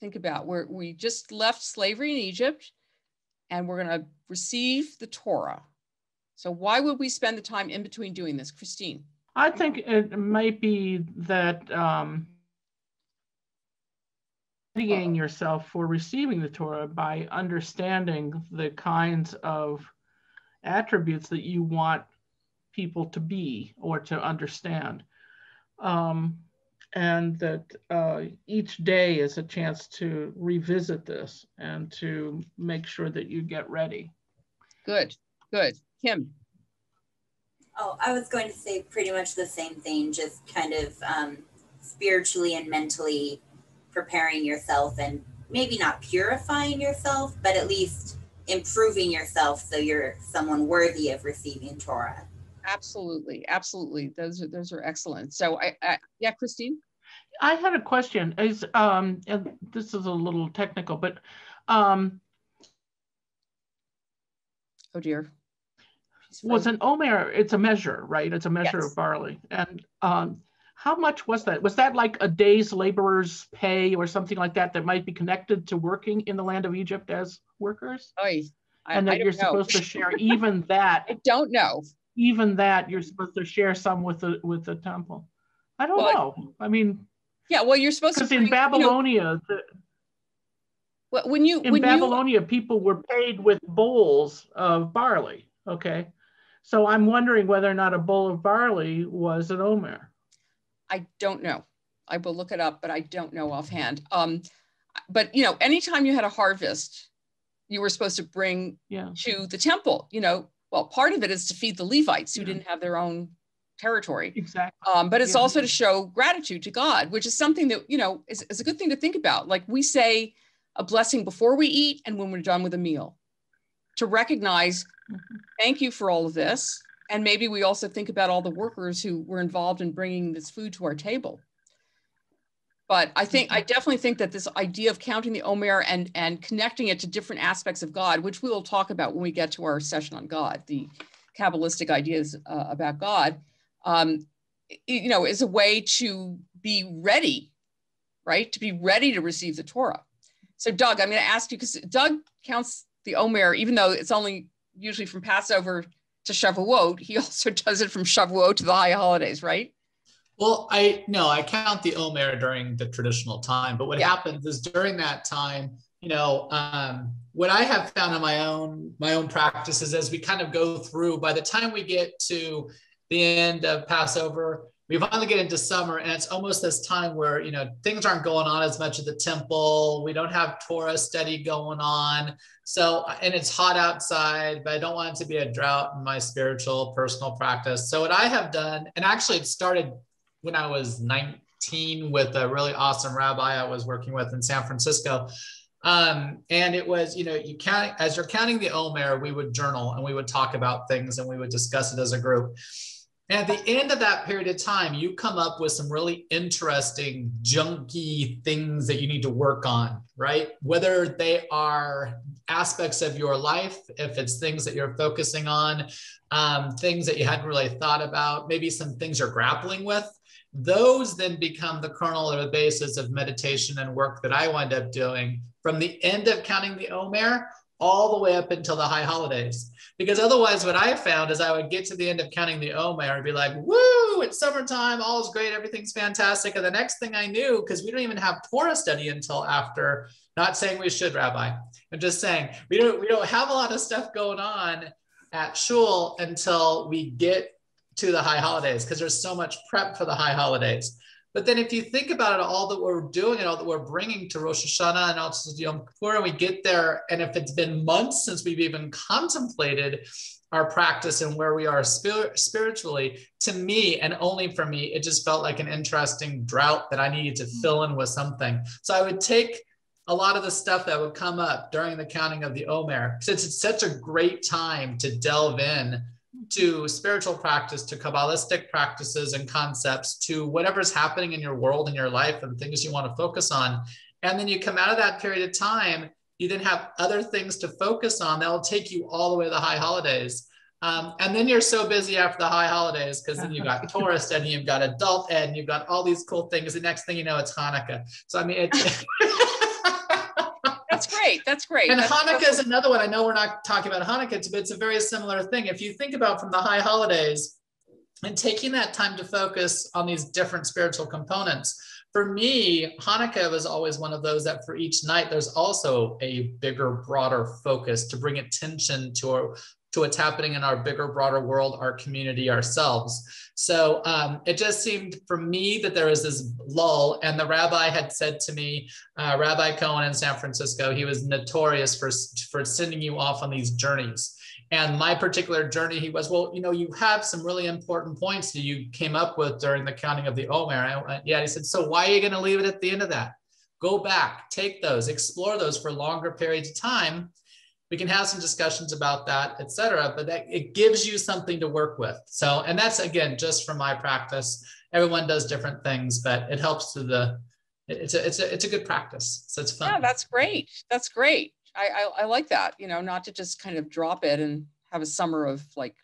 think about. We just left slavery in Egypt, and we're going to receive the Torah. So why would we spend the time in between doing this, Christine? I think it might be that readying yourself for receiving the Torah by understanding the kinds of attributes that you want people to be or to understand. And that each day is a chance to revisit this and to make sure that you get ready. Good. Kim? Oh, I was going to say pretty much the same thing, just kind of spiritually and mentally preparing yourself, and maybe not purifying yourself, but at least improving yourself so you're someone worthy of receiving Torah. Absolutely. Those are excellent. So yeah, Christine? I had a question. And this is a little technical, but oh dear. Was an Omer, it's a measure, right? It's a measure Yes. of barley. And how much was that? Was that like a day's laborer's pay or something like that might be connected to working in the land of Egypt as workers? And that you're supposed to share even that? I don't know. Even that you're supposed to share some with the temple. I don't know. I mean, yeah. Well, you're supposed to. Because in Babylonia, Babylonia, people were paid with bowls of barley. Okay, so I'm wondering whether or not a bowl of barley was an Omer. I don't know. I will look it up, but I don't know offhand. But anytime you had a harvest, you were supposed to bring to the temple. Well, part of it is to feed the Levites who didn't have their own territory. Exactly. But it's also to show gratitude to God, which is something that, is a good thing to think about. Like we say a blessing before we eat and when we're done with a meal, to recognize, thank you for all of this. And maybe we also think about all the workers who were involved in bringing this food to our table. But I definitely think that this idea of counting the Omer and connecting it to different aspects of God, which we will talk about when we get to our session on God, the Kabbalistic ideas about God, is a way to be ready, right? To be ready to receive the Torah. So Doug, I'm going to ask you, because Doug counts the Omer, even though it's only usually from Passover to Shavuot, he also does it from Shavuot to the high holidays, right? Well, I count the Omer during the traditional time, but what happens is during that time, what I have found in my own practices as we kind of go through, by the time we get to the end of Passover, we finally get into summer, and it's almost this time where, things aren't going on as much at the temple. We don't have Torah study going on. So, and it's hot outside, but I don't want it to be a drought in my spiritual personal practice. So what I have done, and actually it started when I was 19 with a really awesome rabbi I was working with in San Francisco. And it was, as you're counting the Omer, we would journal and we would talk about things and we would discuss it as a group. And at the end of that period of time, you come up with some really interesting, junky things that you need to work on, right? Whether they are aspects of your life, if it's things that you're focusing on, things that you hadn't really thought about, maybe some things you're grappling with. Those then become the kernel or the basis of meditation and work that I wind up doing from the end of counting the Omer all the way up until the high holidays. Because otherwise what I found is I would get to the end of counting the Omer and be like, woo, it's summertime, all is great, everything's fantastic. And the next thing I knew, because we don't even have Torah study until after, not saying we should, Rabbi, I'm just saying we don't have a lot of stuff going on at shul until we get to the high holidays, because there's so much prep for the high holidays. But then if you think about it, all that we're doing and all that we're bringing to Rosh Hashanah and also to Yom Kippur, and we get there, and if it's been months since we've even contemplated our practice and where we are spiritually, to me, and only for me, it just felt like an interesting drought that I needed to fill in with something. So I would take a lot of the stuff that would come up during the counting of the Omer, since it's such a great time to delve in to spiritual practice, to Kabbalistic practices and concepts, to whatever's happening in your world, in your life, and things you want to focus on. And then you come out of that period of time, you then have other things to focus on that will take you all the way to the high holidays. And then you're so busy after the high holidays, because then you've got Torah study, you've got adult ed, and you've got all these cool things. The next thing you know, it's Hanukkah. So, I mean, it's great. That's great. And that's Hanukkah is another one. I know we're not talking about Hanukkah, but it's a very similar thing. If you think about from the high holidays and taking that time to focus on these different spiritual components, for me, Hanukkah was always one of those that for each night, there's also a bigger, broader focus to bring attention to what's happening in our bigger, broader world, our community, ourselves. So it just seemed for me that there was this lull, and the rabbi had said to me, Rabbi Cohen in San Francisco, he was notorious for sending you off on these journeys. And my particular journey, he was, well, you know, you have some really important points that you came up with during the counting of the Omer. Yeah, he said, so why are you going to leave it at the end of that? Go back, take those, explore those for longer periods of time. We can have some discussions about that, et cetera, but that, it gives you something to work with. So, and that's, again, just from my practice. Everyone does different things, but it helps to it's a good practice. So it's fun. Yeah, that's great. That's great. I like that, you know, not to just kind of drop it and have a summer of like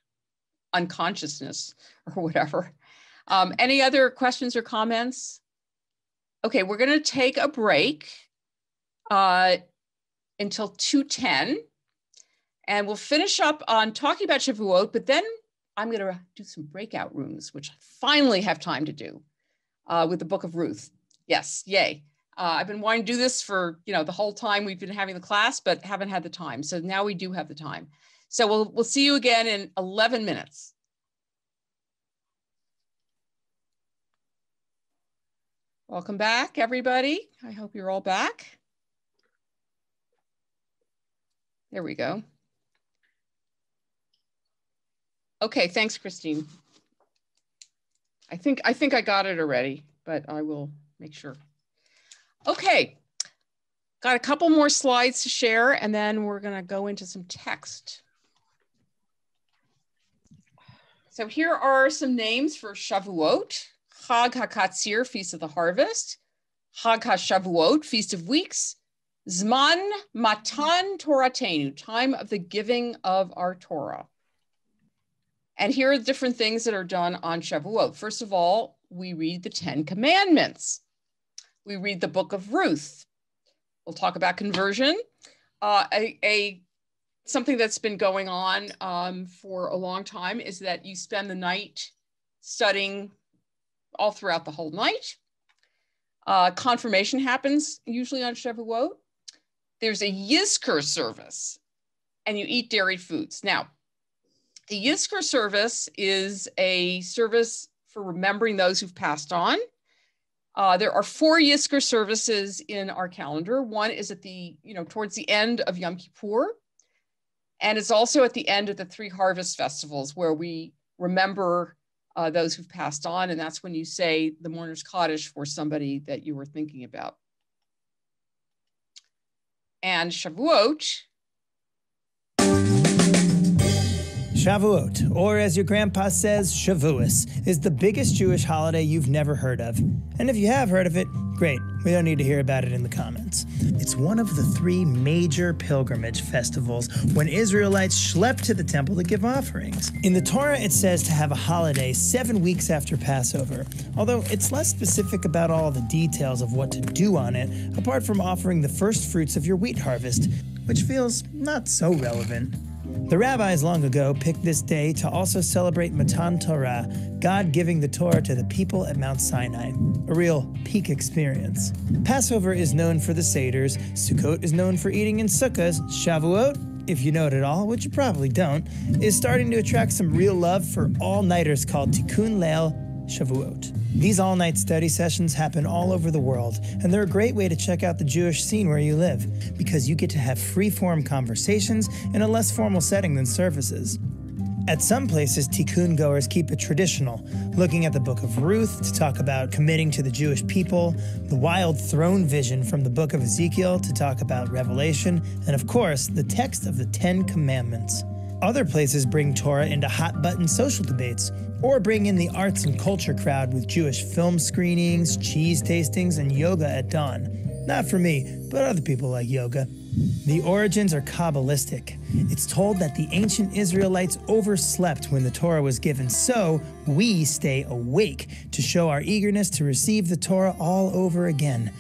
unconsciousness or whatever. Any other questions or comments? Okay, we're going to take a break until 2:10, and we'll finish up on talking about Shavuot, but then I'm going to do some breakout rooms, which I finally have time to do with the Book of Ruth. Yes, yay. I've been wanting to do this for, you know, the whole time we've been having the class, but haven't had the time. So now we do have the time. So we'll see you again in 11 minutes. Welcome back, everybody. I hope you're all back. There we go. Okay, thanks, Christine. I think I got it already, but I will make sure. Okay, got a couple more slides to share, and then we're gonna go into some text. So here are some names for Shavuot: Chag HaKatzir, Feast of the Harvest; Chag HaShavuot, Feast of Weeks; Zman Matan Toratenu, time of the giving of our Torah. And here are the different things that are done on Shavuot. First of all, we read the 10 Commandments. We read the Book of Ruth. We'll talk about conversion. Something that's been going on for a long time is that you spend the night studying all throughout the whole night. Confirmation happens usually on Shavuot. There's a Yinsker service, and you eat dairy foods. Now, the Yinsker service is a service for remembering those who've passed on. There are 4 Yinsker services in our calendar. One is at the, towards the end of Yom Kippur. And it's also at the end of the 3 harvest festivals where we remember those who've passed on. And that's when you say the mourner's Kaddish for somebody that you were thinking about. And Shavuot. Shavuot, or as your grandpa says, Shavuos, is the biggest Jewish holiday you've never heard of. And if you have heard of it, great. We don't need to hear about it in the comments. It's one of the 3 major pilgrimage festivals when Israelites schlepped to the temple to give offerings. In the Torah, it says to have a holiday 7 weeks after Passover, although it's less specific about all the details of what to do on it, apart from offering the first fruits of your wheat harvest, which feels not so relevant. The rabbis long ago picked this day to also celebrate Matan Torah, God giving the Torah to the people at Mount Sinai, a real peak experience. Passover is known for the Seders, Sukkot is known for eating in sukkahs, Shavuot, if you know it at all, which you probably don't, is starting to attract some real love for all-nighters called Tikkun Leil Shavuot. These all-night study sessions happen all over the world, and they're a great way to check out the Jewish scene where you live, because you get to have free-form conversations in a less formal setting than services. At some places, Tikkun goers keep it traditional, looking at the Book of Ruth to talk about committing to the Jewish people, the wild throne vision from the Book of Ezekiel to talk about Revelation, and of course, the text of the 10 Commandments. Other places bring Torah into hot-button social debates, or bring in the arts and culture crowd with Jewish film screenings, cheese tastings, and yoga at dawn. Not for me, but other people like yoga. The origins are Kabbalistic. It's told that the ancient Israelites overslept when the Torah was given, so we stay awake to show our eagerness to receive the Torah all over again.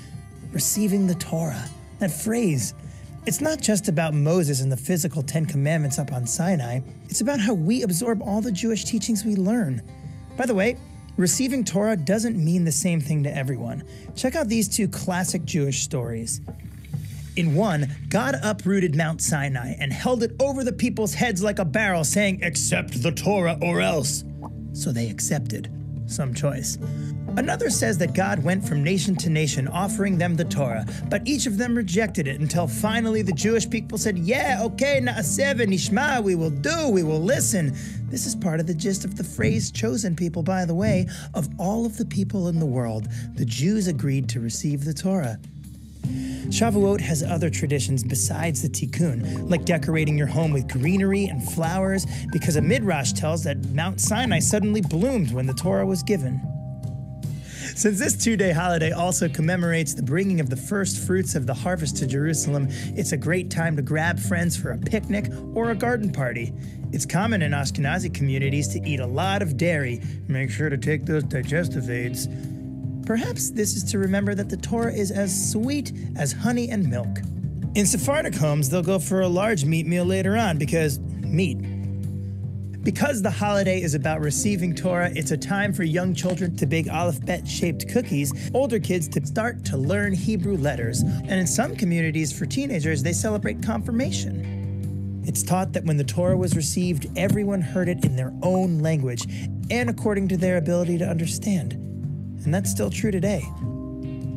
Receiving the Torah, that phrase. It's not just about Moses and the physical 10 Commandments up on Sinai. It's about how we absorb all the Jewish teachings we learn. By the way, receiving Torah doesn't mean the same thing to everyone. Check out these two classic Jewish stories. In one, God uprooted Mount Sinai and held it over the people's heads like a barrel, saying, "Accept the Torah or else." So they accepted. Some choice. Another says that God went from nation to nation offering them the Torah, but each of them rejected it until finally the Jewish people said, "Yeah, okay, na'aseh v'nishma, we will do, we will listen." This is part of the gist of the phrase chosen people, by the way. Of all of the people in the world, the Jews agreed to receive the Torah. Shavuot has other traditions besides the tikkun, like decorating your home with greenery and flowers, because a midrash tells that Mount Sinai suddenly bloomed when the Torah was given. Since this two-day holiday also commemorates the bringing of the first fruits of the harvest to Jerusalem, it's a great time to grab friends for a picnic or a garden party. It's common in Ashkenazi communities to eat a lot of dairy. Make sure to take those digestive aids. Perhaps this is to remember that the Torah is as sweet as honey and milk. In Sephardic homes, they'll go for a large meat meal later on because meat. Because the holiday is about receiving Torah, it's a time for young children to bake Aleph Bet-shaped cookies, older kids to start to learn Hebrew letters, and in some communities for teenagers, they celebrate confirmation. It's taught that when the Torah was received, everyone heard it in their own language and according to their ability to understand. And that's still true today.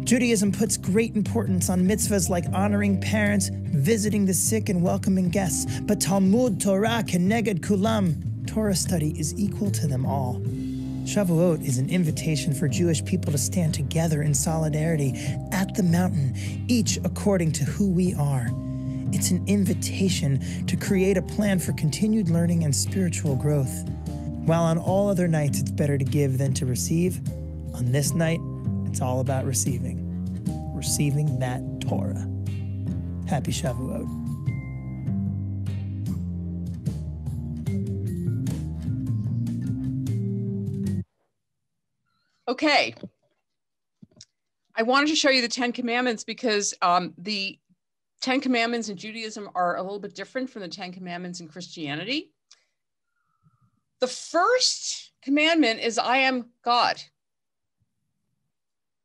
Judaism puts great importance on mitzvahs like honoring parents, visiting the sick, and welcoming guests. But Talmud Torah keneged kulam, Torah study is equal to them all. Shavuot is an invitation for Jewish people to stand together in solidarity at the mountain, each according to who we are. It's an invitation to create a plan for continued learning and spiritual growth. While on all other nights it's better to give than to receive, on this night, it's all about receiving that Torah. Happy Shavuot. Okay. I wanted to show you the 10 Commandments because the 10 Commandments in Judaism are a little bit different from the 10 Commandments in Christianity. The first commandment is, I am God.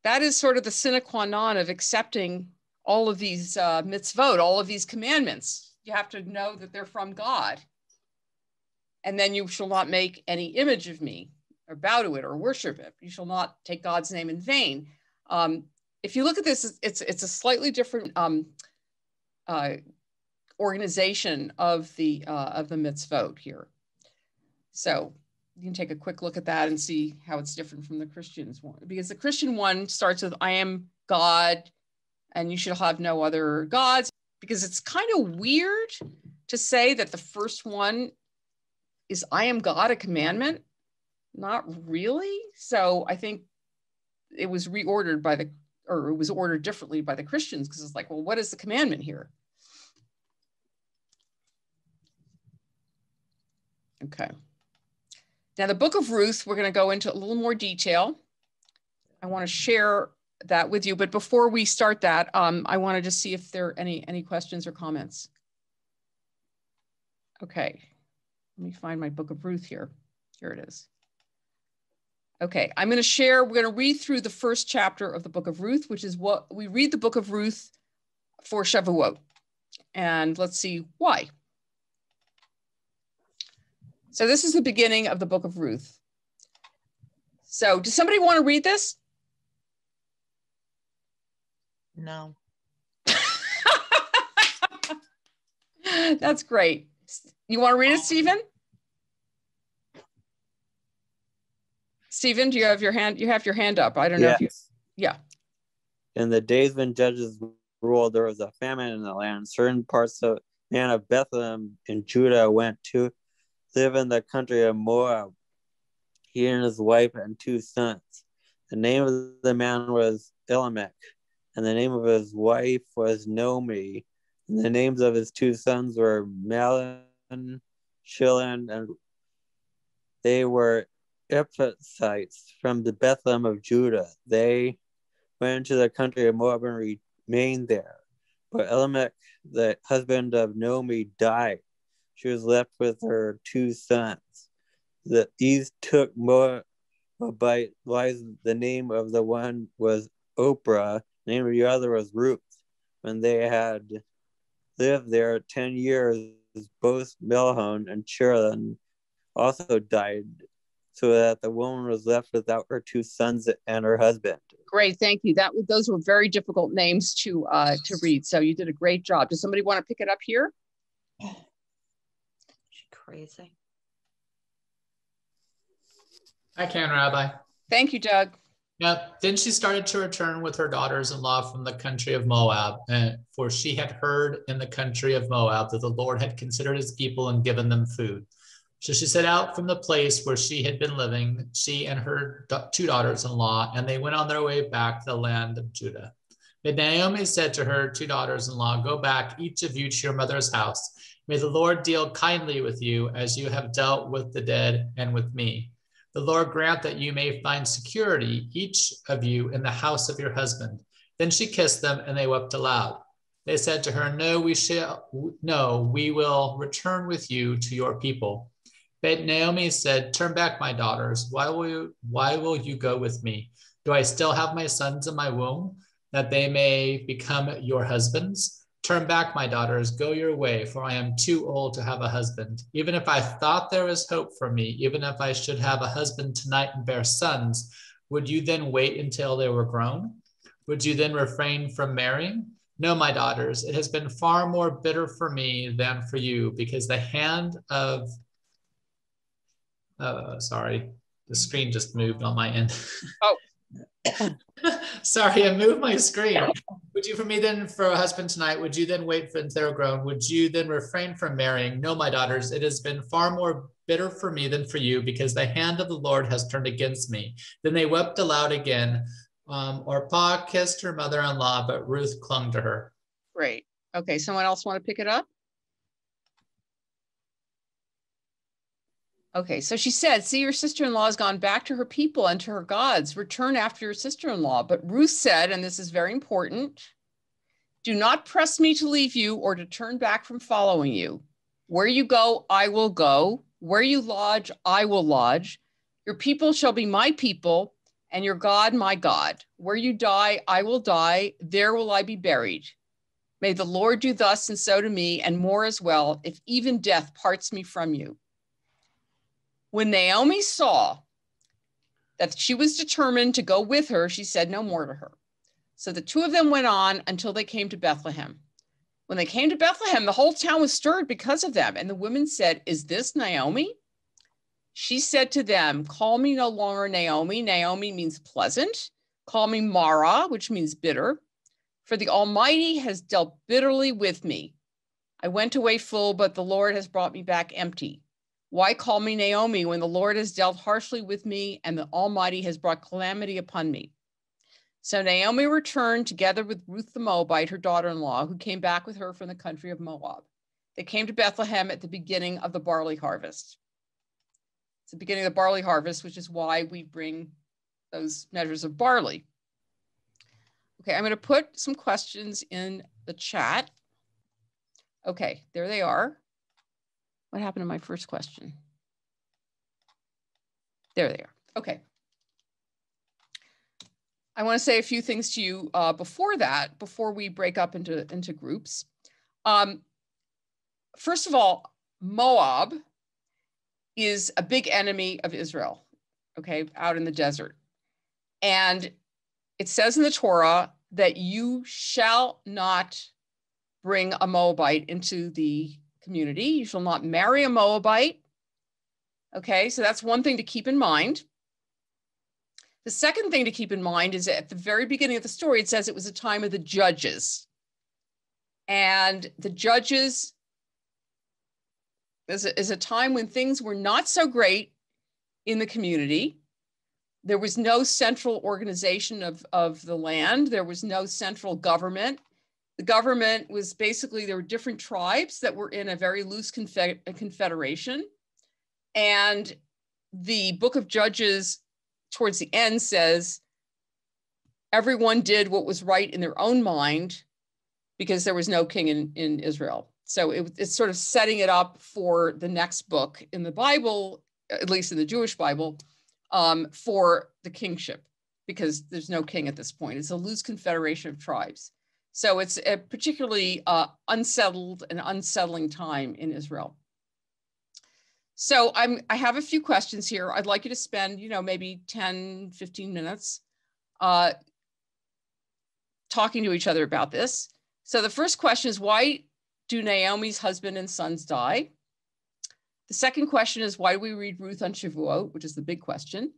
That is sort of the sine qua non of accepting all of these mitzvot, all of these commandments. You have to know that they're from God. And then you shall not make any image of me or bow to it or worship it. You shall not take God's name in vain. If you look at this, it's a slightly different organization of the mitzvot here. So you can take a quick look at that and see how it's different from the Christian's one. Because the Christian one starts with, I am God, and you shall have no other gods. Because it's kind of weird to say that the first one is, I am God, a commandment. Not really. So I think it was reordered it was ordered differently by the Christians, because it's like, well, what is the commandment here? Okay. Now, the Book of Ruth, we're going to go into a little more detail. I want to share that with you. But before we start that, I want to just see if there are any questions or comments. Okay. Let me find my Book of Ruth here. Here it is. Okay. I'm going to share, we're going to read through the first chapter of the Book of Ruth, which is what we read the Book of Ruth for Shavuot. And let's see why. So this is the beginning of the Book of Ruth. So does somebody want to read this? No. That's great. You want to read it, Stephen? Stephen, do you have your hand? You have your hand up. I don't know if you. Yeah. In the days when judges ruled, there was a famine in the land. Certain parts of the land of Bethlehem in Judah went to live in the country of Moab. He and his wife and 2 sons. The name of the man was Elimelech, and the name of his wife was Naomi. And the names of his 2 sons were Mahlon, Chilion, and they were Ephrathites from the Bethlehem of Judah. They went into the country of Moab and remained there. But Elimelech, the husband of Naomi, died. She was left with her 2 sons. These took Moabite wives. The name of the one was Oprah, the name of the other was Ruth. When they had lived there 10 years, both Melhon and Chiron also died, so that the woman was left without her 2 sons and her husband. Great, thank you. Those were very difficult names to read, so you did a great job. Does somebody want to pick it up here? She's crazy. I can, Rabbi. Thank you, Doug. Yep. Then she started to return with her daughters-in-law from the country of Moab, for she had heard in the country of Moab that the Lord had considered his people and given them food. So she set out from the place where she had been living, she and her 2 daughters-in-law, and they went on their way back to the land of Judah. But Naomi said to her 2 daughters-in-law, "Go back, each of you, to your mother's house. May the Lord deal kindly with you as you have dealt with the dead and with me. The Lord grant that you may find security, each of you, in the house of your husband." Then she kissed them, and they wept aloud. They said to her, "No, we will return with you to your people." But Naomi said, "Turn back, my daughters. Why will you go with me? Do I still have my sons in my womb, that they may become your husbands? Turn back, my daughters, go your way, for I am too old to have a husband. Even if I thought there was hope for me, even if I should have a husband tonight and bear sons, would you then wait until they were grown? Would you then refrain from marrying? No, my daughters, it has been far more bitter for me than for you, because the hand of..." Sorry, the screen just moved on my end. Oh. Sorry, I moved my screen. Would you for me then for a husband tonight? Would you then wait until they're grown? Would you then refrain from marrying? No, my daughters, it has been far more bitter for me than for you, because the hand of the Lord has turned against me. Then they wept aloud again. Orpah kissed her mother-in-law, but Ruth clung to her. Great. Okay, someone else want to pick it up? Okay, so she said, "See, your sister-in-law has gone back to her people and to her gods. Return after your sister-in-law." But Ruth said, and this is very important, "Do not press me to leave you or to turn back from following you. Where you go, I will go. Where you lodge, I will lodge. Your people shall be my people, and your God, my God. Where you die, I will die. There will I be buried. May the Lord do thus and so to me, and more as well, if even death parts me from you." When Naomi saw that she was determined to go with her, she said no more to her. So the 2 of them went on until they came to Bethlehem. When they came to Bethlehem, the whole town was stirred because of them. And the women said, "Is this Naomi?" She said to them, "Call me no longer Naomi." Naomi means pleasant. "Call me Mara," which means bitter. "For the Almighty has dealt bitterly with me. I went away full, but the Lord has brought me back empty. Why call me Naomi when the Lord has dealt harshly with me and the Almighty has brought calamity upon me?" So Naomi returned together with Ruth the Moabite, her daughter-in-law, who came back with her from the country of Moab. They came to Bethlehem at the beginning of the barley harvest. It's the beginning of the barley harvest, which is why we bring those measures of barley. Okay, I'm going to put some questions in the chat. Okay, there they are. What happened to my first question? There they are. Okay. I want to say a few things to you before we break up into groups. First of all, Moab is a big enemy of Israel, okay, out in the desert. And it says in the Torah that you shall not bring a Moabite into the community. You shall not marry a Moabite. Okay, so that's one thing to keep in mind. The second thing to keep in mind is at the very beginning of the story, it says it was a time of the judges. And the judges is a time when things were not so great in the community. There was no central organization of the land. There was no central government. The government was basically, there were different tribes that were in a very loose confederation. And the Book of Judges towards the end says, everyone did what was right in their own mind, because there was no king in Israel. So it's sort of setting it up for the next book in the Bible, at least in the Jewish Bible, for the kingship, because there's no king at this point. It's a loose confederation of tribes. So it's a particularly unsettled and unsettling time in Israel. So I have a few questions here. I'd like you to spend, maybe 10, 15 minutes talking to each other about this. So the first question is, why do Naomi's husband and sons die? The second question is, why do we read Ruth on Shavuot, which is the big question?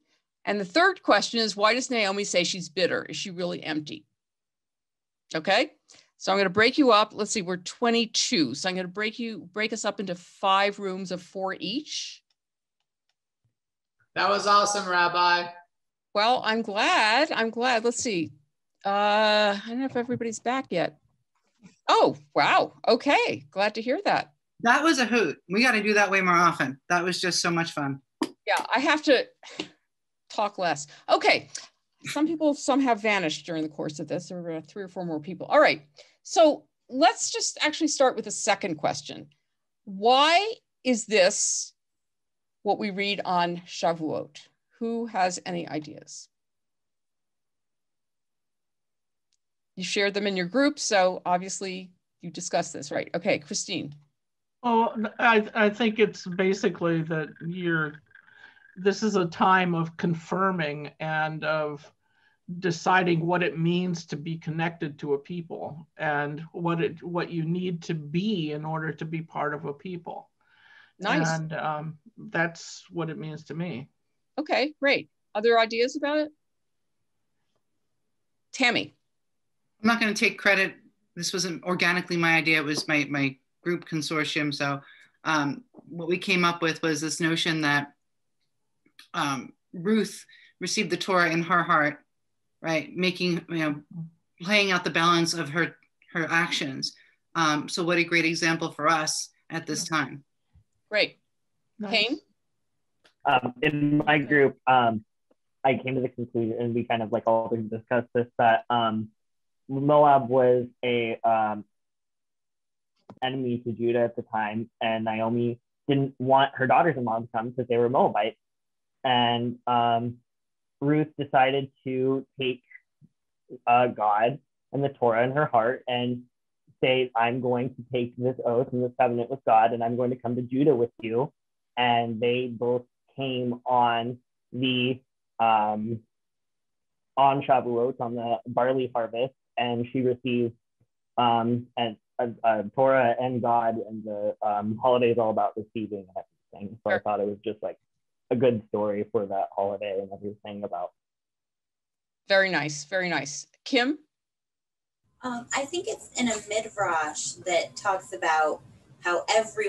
And the third question is, why does Naomi say she's bitter? Is she really empty? Okay, so I'm going to break you up. Let's see, we're 22. So I'm going to break us up into 5 rooms of 4 each. That was awesome, Rabbi. Well, I'm glad. Let's see. I don't know if everybody's back yet. Oh, wow. Okay, glad to hear that. That was a hoot. We got to do that way more often. That was just so much fun. Yeah, I have to talk less. Okay. Some have vanished during the course of this. There were 3 or 4 more people. All right. So let's just actually start with the second question. Why is this what we read on Shavuot? Who has any ideas? You shared them in your group, so obviously you discussed this, right? Okay, Christine. Oh, I think it's basically that this is a time of confirming and of deciding what it means to be connected to a people and what you need to be in order to be part of a people. Nice. And that's what it means to me. Okay, great. Other ideas about it? Tammy. I'm not going to take credit. This wasn't organically my idea. It was my group consortium. So what we came up with was this notion that Ruth received the Torah in her heart, right? Playing out the balance of her actions. So what a great example for us at this time. Great. Kane? In my group, I came to the conclusion, and we kind of all discussed this, that Moab was a enemy to Judah at the time, and Naomi didn't want her daughters-in-law to come because they were Moabites. And Ruth decided to take God and the Torah in her heart and say, I'm going to take this oath and this covenant with God, and I'm going to come to Judah with you. And they both came on the on Shavuot, on the barley harvest, and she received Torah and God, and the holiday is all about receiving and everything. So I thought it was just a good story for that holiday and everything about. Very nice, very nice. Kim? I think it's in a midrash that talks about how every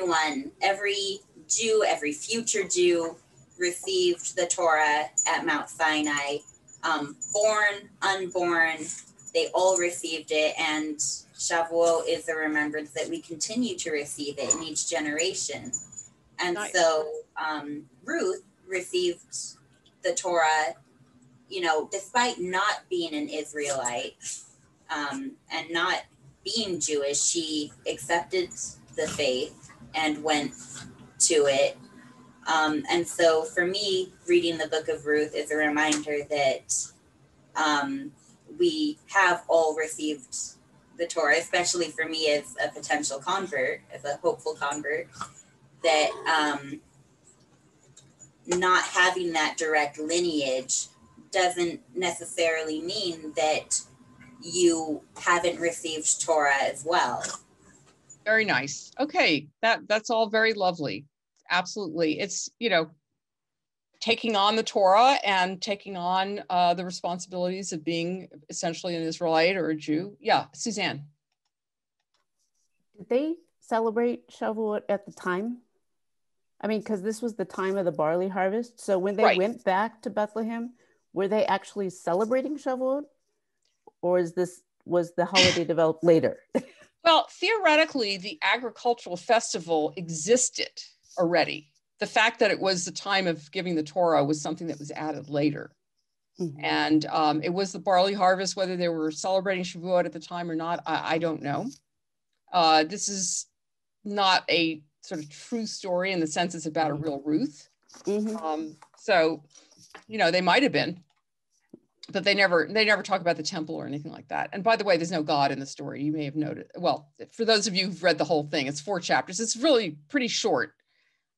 Jew, every future Jew received the Torah at Mount Sinai, born, unborn, they all received it, and Shavuot is a remembrance that we continue to receive it in each generation. And nice. So Ruth received the Torah, despite not being an Israelite and not being Jewish, she accepted the faith and went to it. And so for me, reading the book of Ruth is a reminder that we have all received the Torah, especially for me as a potential convert, as a hopeful convert, that not having that direct lineage doesn't necessarily mean that you haven't received Torah as well. Very nice. Okay, that's all very lovely. Absolutely. It's, taking on the Torah and taking on the responsibilities of being essentially an Israelite or a Jew. Yeah, Suzanne. Did they celebrate Shavuot at the time? I mean, because this was the time of the barley harvest. So when they went back to Bethlehem, were they actually celebrating Shavuot? Or was the holiday developed later? Well, theoretically, the agricultural festival existed already. The fact that it was the time of giving the Torah was something that was added later. And it was the barley harvest. Whether they were celebrating Shavuot at the time or not, I don't know. This is not a sort of true story in the sense it's about a real Ruth. So, you know, they might have been, but they never talk about the temple or anything like that. And by the way, there's no God in the story. You may have noted. Well, for those of you who've read the whole thing, it's 4 chapters. It's really pretty short.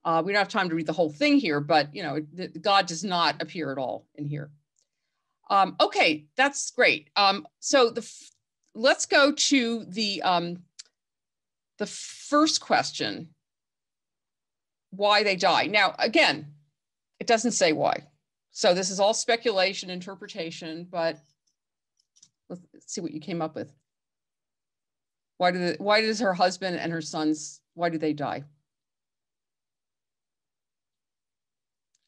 We don't have time to read the whole thing here, but you know, God does not appear at all in here. Okay, that's great. So let's go to the first question, why they die. Now, again, it doesn't say why. So this is all speculation, interpretation, but let's see what you came up with. Why does her husband and her sons, why do they die?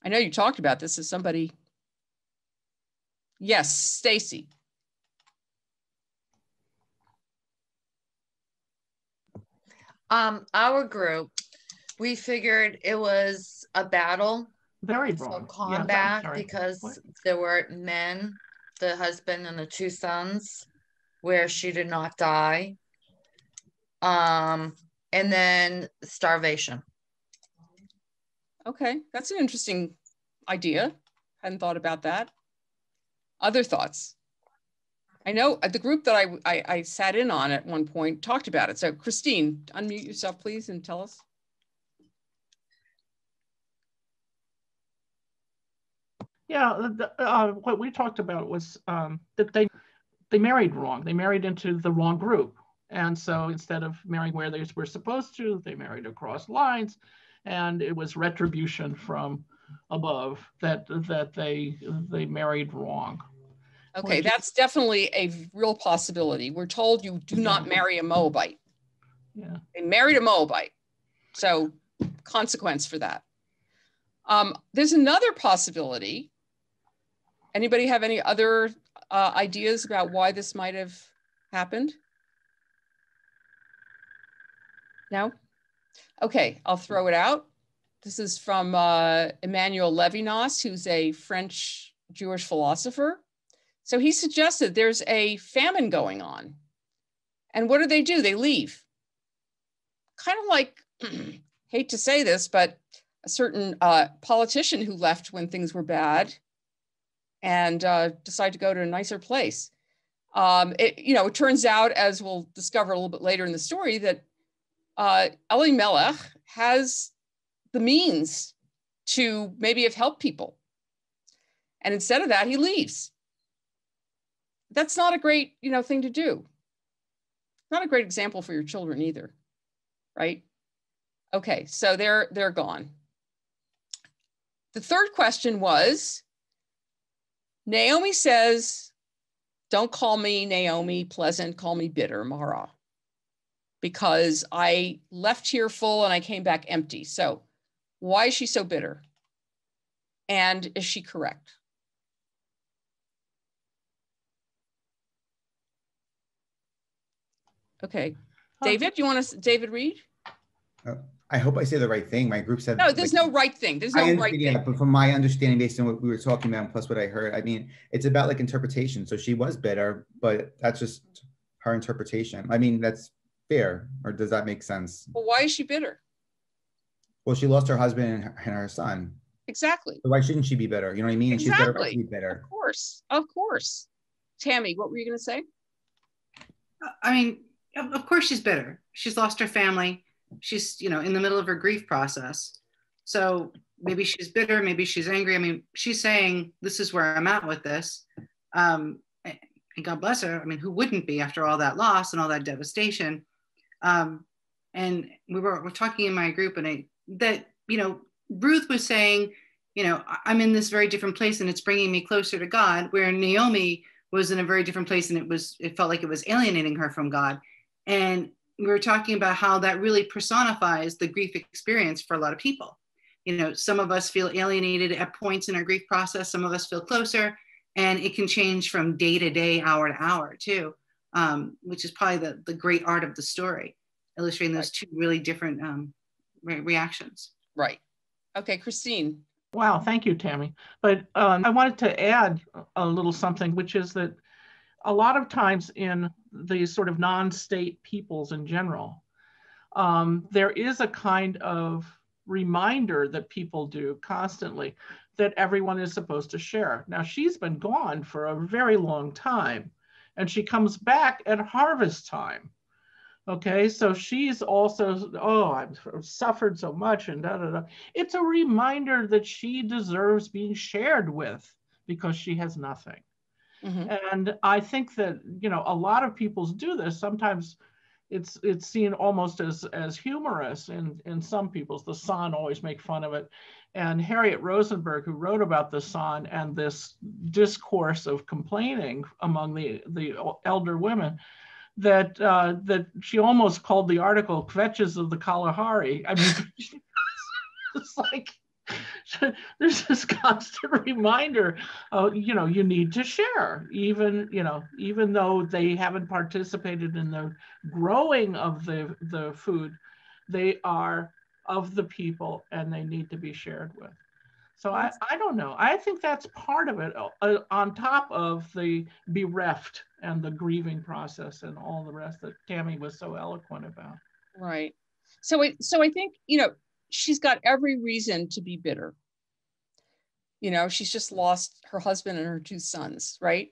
I know you talked about this. Is somebody? Yes, Stacy. Our group, we figured it was a battle. Very so wrong. combat, yes, because there were men, the husband and the 2 sons, where she did not die. And then starvation. Okay, that's an interesting idea. Hadn't thought about that. Other thoughts? I know the group that I sat in on at one point talked about it. So Christine, unmute yourself, please, and tell us. Yeah, what we talked about was that they married wrong. They married into the wrong group. And so instead of marrying where they were supposed to, they married across lines. And it was retribution from above that they married wrong. Okay, that's definitely a real possibility. We're told you do not marry a Moabite. Yeah. They married a Moabite. So consequence for that. There's another possibility. Anybody have any other ideas about why this might have happened? No? Okay, I'll throw it out. This is from Emmanuel Levinas, who's a French Jewish philosopher. So he suggested there's a famine going on. And what do? They leave. Kind of like, hate to say this, but a certain politician who left when things were bad and decided to go to a nicer place. It turns out, as we'll discover a little bit later in the story, that Elimelech has the means to maybe have helped people. And instead of that, he leaves. That's not a great, thing to do. Not a great example for your children either, right? Okay, so they're gone. The third question was, Naomi says, don't call me Naomi pleasant, call me bitter, Mara, because I left here full and I came back empty. So why is she so bitter? And is she correct? Okay, David, David Reed? I hope I say the right thing. My group said no. There's no right thing. There's no right thing. Yeah, but from my understanding, based on what we were talking about, and plus what I heard, I mean, it's about like interpretation. So she was bitter, but that's just her interpretation. I mean, that's fair, or does that make sense? Well, why is she bitter? Well, she lost her husband and her son. Exactly. So why shouldn't she be bitter? You know what I mean? Exactly. She's got a right to be bitter. Of course. Tammy, what were you going to say? I mean, of course she's bitter. She's lost her family. She's, in the middle of her grief process. So maybe she's bitter, maybe she's angry. I mean, she's saying, this is where I'm at with this. And God bless her. I mean, who wouldn't be after all that loss and all that devastation? And we're talking in my group, and Ruth was saying, I'm in this very different place and it's bringing me closer to God, where Naomi was in a very different place and it felt like it was alienating her from God. And we were talking about how that really personifies the grief experience for a lot of people. Some of us feel alienated at points in our grief process. Some of us feel closer, and it can change from day to day, hour to hour too, which is probably the great art of the story, illustrating those two really different reactions. Right. Okay, Christine, Wow, thank you, Tammy. But I wanted to add a little something, which is that a lot of times in these sort of non-state peoples in general, there is a kind of reminder that people do constantly that everyone is supposed to share. Now, she's been gone for a very long time, and she comes back at harvest time. Okay, so she's also, oh, I've suffered so much and da da da. It's a reminder that she deserves being shared with because she has nothing. Mm-hmm. And I think that, you know, a lot of people do this. Sometimes it's seen almost as humorous in some people's. The San always make fun of it. And Harriet Rosenberg, who wrote about the San and this discourse of complaining among the elder women, that she almost called the article "Kvetches of the Kalahari." I mean, it's like there's this constant reminder, you know, you need to share, even, you know, even though they haven't participated in the growing of the food, they are of the people and they need to be shared with. So I don't know. I think that's part of it, on top of the bereft and the grieving process and all the rest that Tammy was so eloquent about. Right. So I think, you know, she's got every reason to be bitter. You know, she's just lost her husband and her 2 sons, right?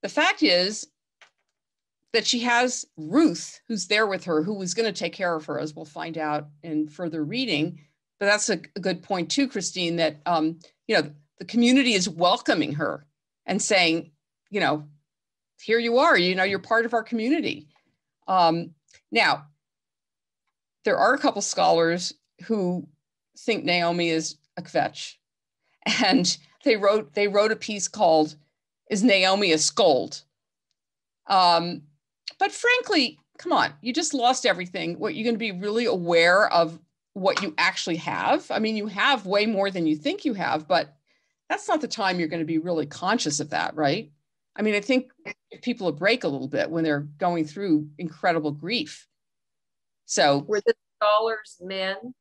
The fact is that she has Ruth, who's there with her, who was going to take care of her, as we'll find out in further reading. But that's a good point too, Christine, that, you know, the community is welcoming her and saying, you know, here you are, you know, you're part of our community. Now, there are a couple scholars who think Naomi is a kvetch, and they wrote a piece called "Is Naomi a Scold?" But frankly, come on, you just lost everything. What, you're going to be really aware of what you actually have? I mean, you have way more than you think you have, but that's not the time you're going to be really conscious of that, right? I mean, I think give people a break a little bit when they're going through incredible grief. So were the scholars men?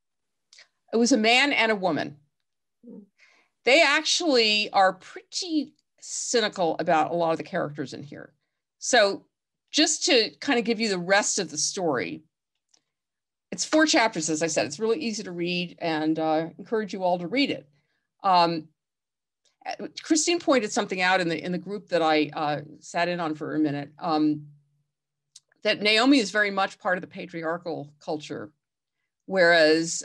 It was a man and a woman. They actually are pretty cynical about a lot of the characters in here. So just to kind of give you the rest of the story, it's 4 chapters, as I said. It's really easy to read, and encourage you all to read it. Christine pointed something out in the group that I sat in on for a minute, that Naomi is very much part of the patriarchal culture, whereas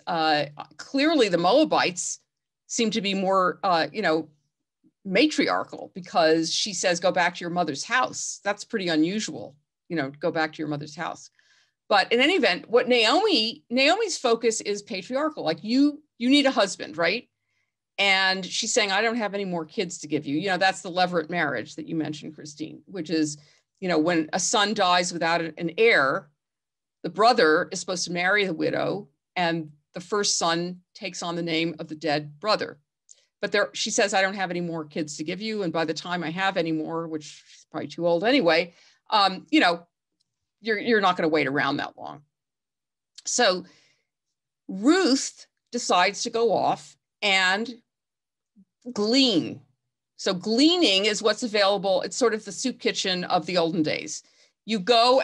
clearly the Moabites seem to be more, you know, matriarchal, because she says, go back to your mother's house. That's pretty unusual, you know, go back to your mother's house. But in any event, what Naomi's focus is patriarchal. Like, you need a husband, right? And she's saying, I don't have any more kids to give you. You know, that's the levirate marriage that you mentioned, Christine, which is, you know, when a son dies without an heir, the brother is supposed to marry the widow, and the first son takes on the name of the dead brother. But she says, I don't have any more kids to give you. And by the time I have any more, which is probably too old anyway, you know, you're not going to wait around that long. So Ruth decides to go off and glean. So gleaning is what's available. It's sort of the soup kitchen of the olden days. You go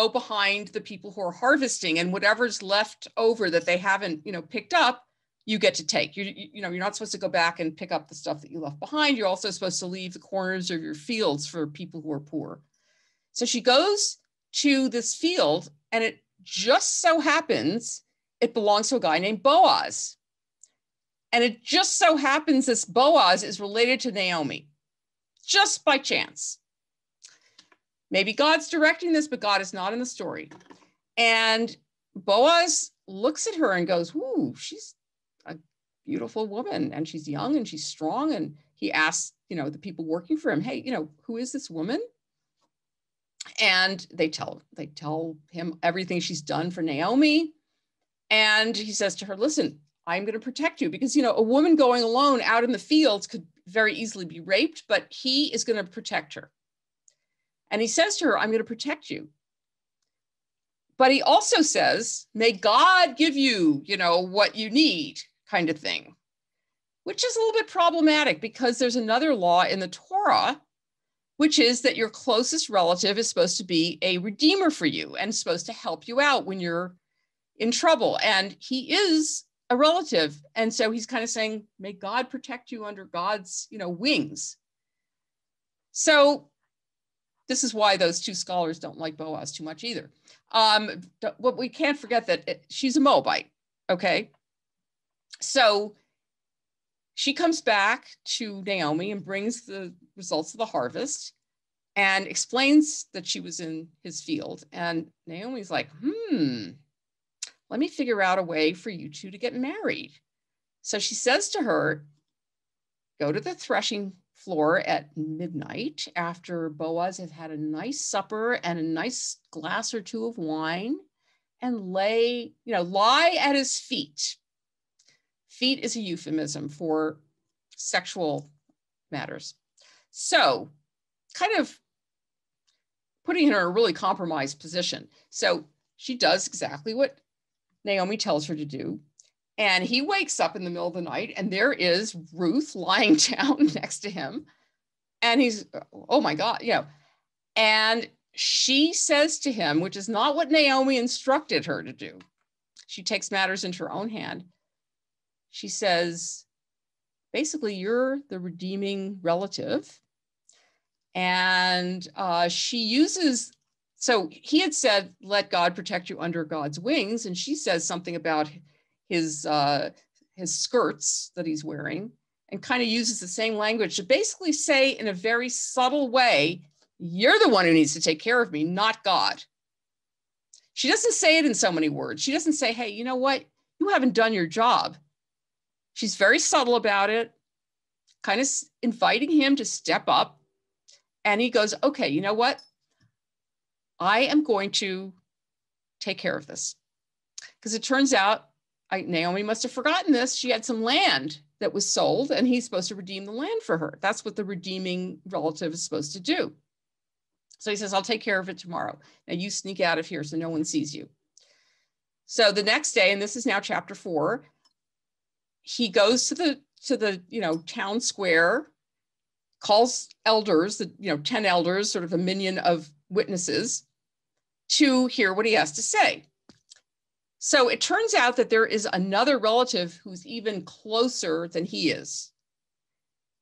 behind the people who are harvesting, and whatever's left over that they haven't, you know, picked up, you get to take. You know, you're not supposed to go back and pick up the stuff that you left behind. You're also supposed to leave the corners of your fields for people who are poor. So she goes to this field, and it just so happens it belongs to a guy named Boaz. And it just so happens this Boaz is related to Naomi, just by chance. Maybe God's directing this, but God is not in the story. And Boaz looks at her and goes, ooh, she's a beautiful woman, and she's young and she's strong. And he asks, you know, the people working for him, hey, you know, who is this woman? And they tell him everything she's done for Naomi. And he says to her, listen, I'm going to protect you, because, you know, a woman going alone out in the fields could very easily be raped, but he is going to protect her. And he says to her, I'm going to protect you. But he also says, may God give you, you know, what you need, kind of thing, which is a little bit problematic because there's another law in the Torah, which is that your closest relative is supposed to be a redeemer for you and supposed to help you out when you're in trouble. And he is a relative. And so he's kind of saying, may God protect you under God's, wings. So this is why those two scholars don't like Boaz too much either. But we can't forget that she's a Moabite, okay? So she comes back to Naomi and brings the results of the harvest and explains that she was in his field. And Naomi's like, let me figure out a way for you two to get married. So she says to her, go to the threshing floor at midnight after Boaz has had a nice supper and a nice glass or two of wine, and lie at his feet. Feet is a euphemism for sexual matters. So kind of putting her in a really compromised position. So she does exactly what Naomi tells her to do. And he wakes up in the middle of the night and there is Ruth lying down next to him. And he's, oh my God, And she says to him, which is not what Naomi instructed her to do. She takes matters into her own hand. She says, basically, you're the redeeming relative. And she uses, so he had said, let God protect you under God's wings. And she says something about his skirts that he's wearing, and kind of uses the same language to basically say in a very subtle way, you're the one who needs to take care of me, not God. She doesn't say it in so many words. She doesn't say, hey, you know what? You haven't done your job. She's very subtle about it, kind of inviting him to step up. And he goes, okay, you know what? I am going to take care of this. Because it turns out, Naomi must have forgotten this. She had some land that was sold and he's supposed to redeem the land for her. That's what the redeeming relative is supposed to do. So he says, I'll take care of it tomorrow. Now you sneak out of here so no one sees you. So the next day, and this is now chapter 4, he goes to the town square, calls elders, 10 elders, sort of a minion of witnesses, to hear what he has to say. So it turns out that there is another relative who's even closer than he is.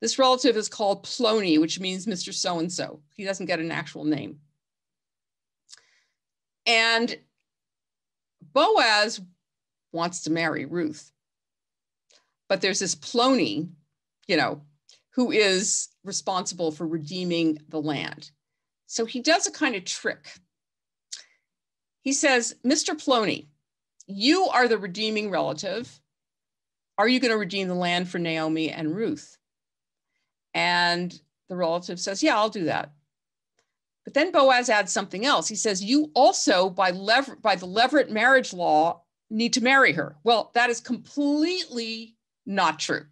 This relative is called Plony, which means Mr. So-and-so. He doesn't get an actual name. And Boaz wants to marry Ruth. But there's this Plony, who is responsible for redeeming the land. So he does a kind of trick. He says, Mr. Plony, you are the redeeming relative. Are you going to redeem the land for Naomi and Ruth? And the relative says, yeah, I'll do that. But then Boaz adds something else. He says, you also, by the levirate marriage law, need to marry her. Well, that is completely not true.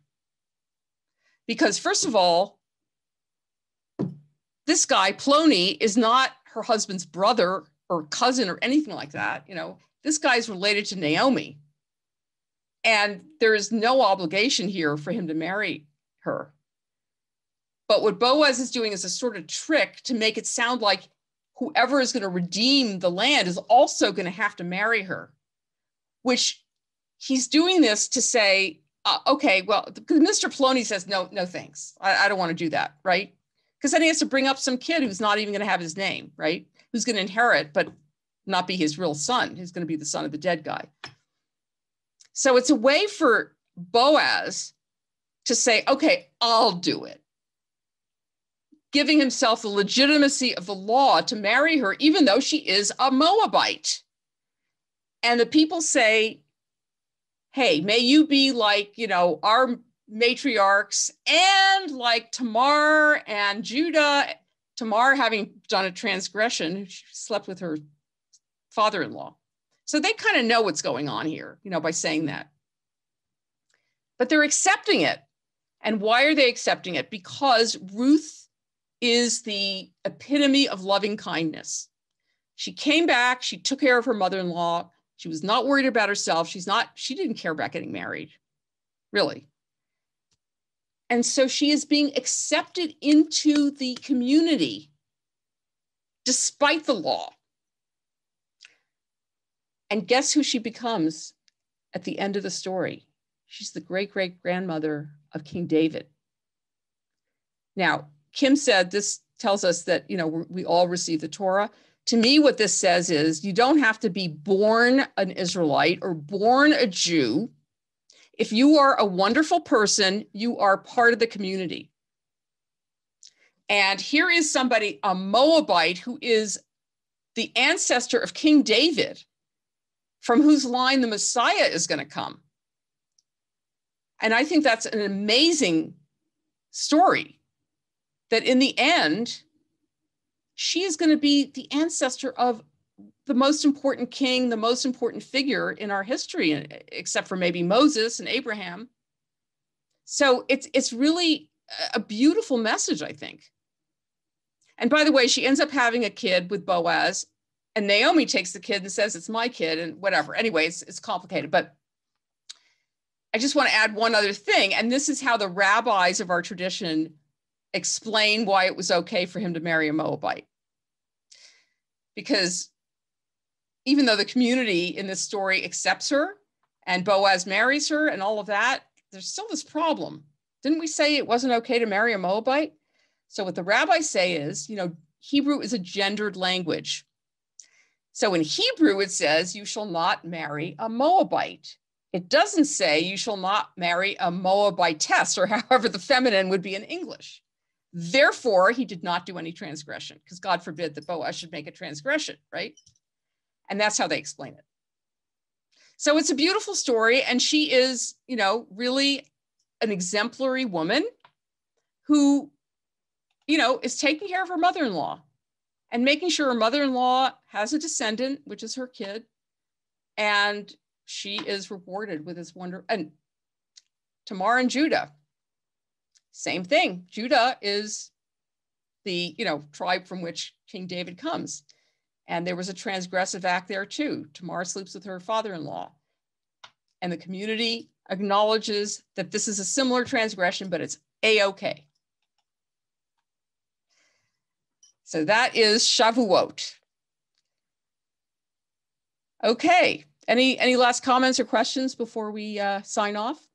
Because first of all, this guy, Plony, is not her husband's brother or cousin or anything like that. This guy's related to Naomi. And there is no obligation here for him to marry her. But what Boaz is doing is a sort of trick to make it sound like whoever is going to redeem the land is also going to have to marry her, which he's doing this to say, okay, well, Mr. Plony says, no, thanks. I don't want to do that, right? Because then he has to bring up some kid who's not even going to have his name, right? Who's going to inherit, but not be his real son. He's going to be the son of the dead guy. So it's a way for Boaz to say, okay, I'll do it, giving himself the legitimacy of the law to marry her, even though she is a Moabite. And the people say, hey, may you be like, our matriarchs and like Tamar and Judah, Tamar having done a transgression, she slept with her father-in-law. So they kind of know what's going on here, by saying that. But they're accepting it. And why are they accepting it? Because Ruth is the epitome of loving kindness. She came back, she took care of her mother-in-law. She was not worried about herself. She didn't care about getting married, really. And so she is being accepted into the community despite the law. And guess who she becomes at the end of the story? She's the great-great-grandmother of King David. Now, Kim said this tells us that, you know, we all receive the Torah. To me, what this says is you don't have to be born an Israelite or born a Jew. If you are a wonderful person, you are part of the community. And here is somebody, a Moabite, who is the ancestor of King David, from whose line the Messiah is going to come. And I think that's an amazing story, that in the end, she is going to be the ancestor of the most important king, the most important figure in our history, except for maybe Moses and Abraham. So it's really a beautiful message, I think. And by the way, she ends up having a kid with Boaz, and Naomi takes the kid and says, it's my kid, and whatever. Anyway, it's complicated, but I just want to add one other thing. And this is how the rabbis of our tradition explain why it was okay for him to marry a Moabite. Because even though the community in this story accepts her and Boaz marries her and all of that, there's still this problem. Didn't we say it wasn't okay to marry a Moabite? So what the rabbis say is, you know, Hebrew is a gendered language. So in Hebrew, it says, you shall not marry a Moabite. It doesn't say you shall not marry a Moabitess, or however the feminine would be in English. Therefore, he did not do any transgression, because God forbid that Boaz should make a transgression, right? And that's how they explain it. So it's a beautiful story. And she is, you know, really an exemplary woman who, you know, is taking care of her mother-in-law and making sure her mother-in-law has a descendant, which is her kid. And she is rewarded with this wonder. And Tamar and Judah, same thing. Judah is the, you know, tribe from which King David comes. And there was a transgressive act there too. Tamar sleeps with her father-in-law. And the community acknowledges that this is a similar transgression, but it's A-okay. So that is Shavuot. Okay, any last comments or questions before we sign off?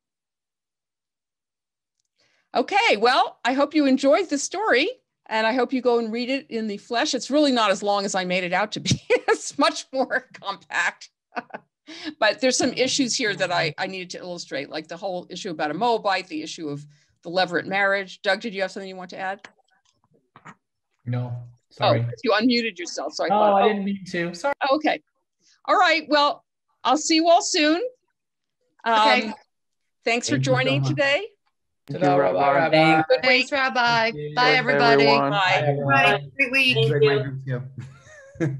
Okay, well, I hope you enjoyed the story, and I hope you go and read it in the flesh. It's really not as long as I made it out to be. It's much more compact. But there's some issues here that I needed to illustrate, like the whole issue about a Moabite, the issue of the levirate marriage. Doug, did you have something you want to add? No, sorry. Oh, you unmuted yourself. So I didn't mean to. Sorry. Okay. All right. Well, I'll see you all soon. Okay. Thanks for joining today. Thanks, Rabbi. Thanks, Rabbi. Bye, everybody. Everyone. Bye. Great week. Enjoyed my group too.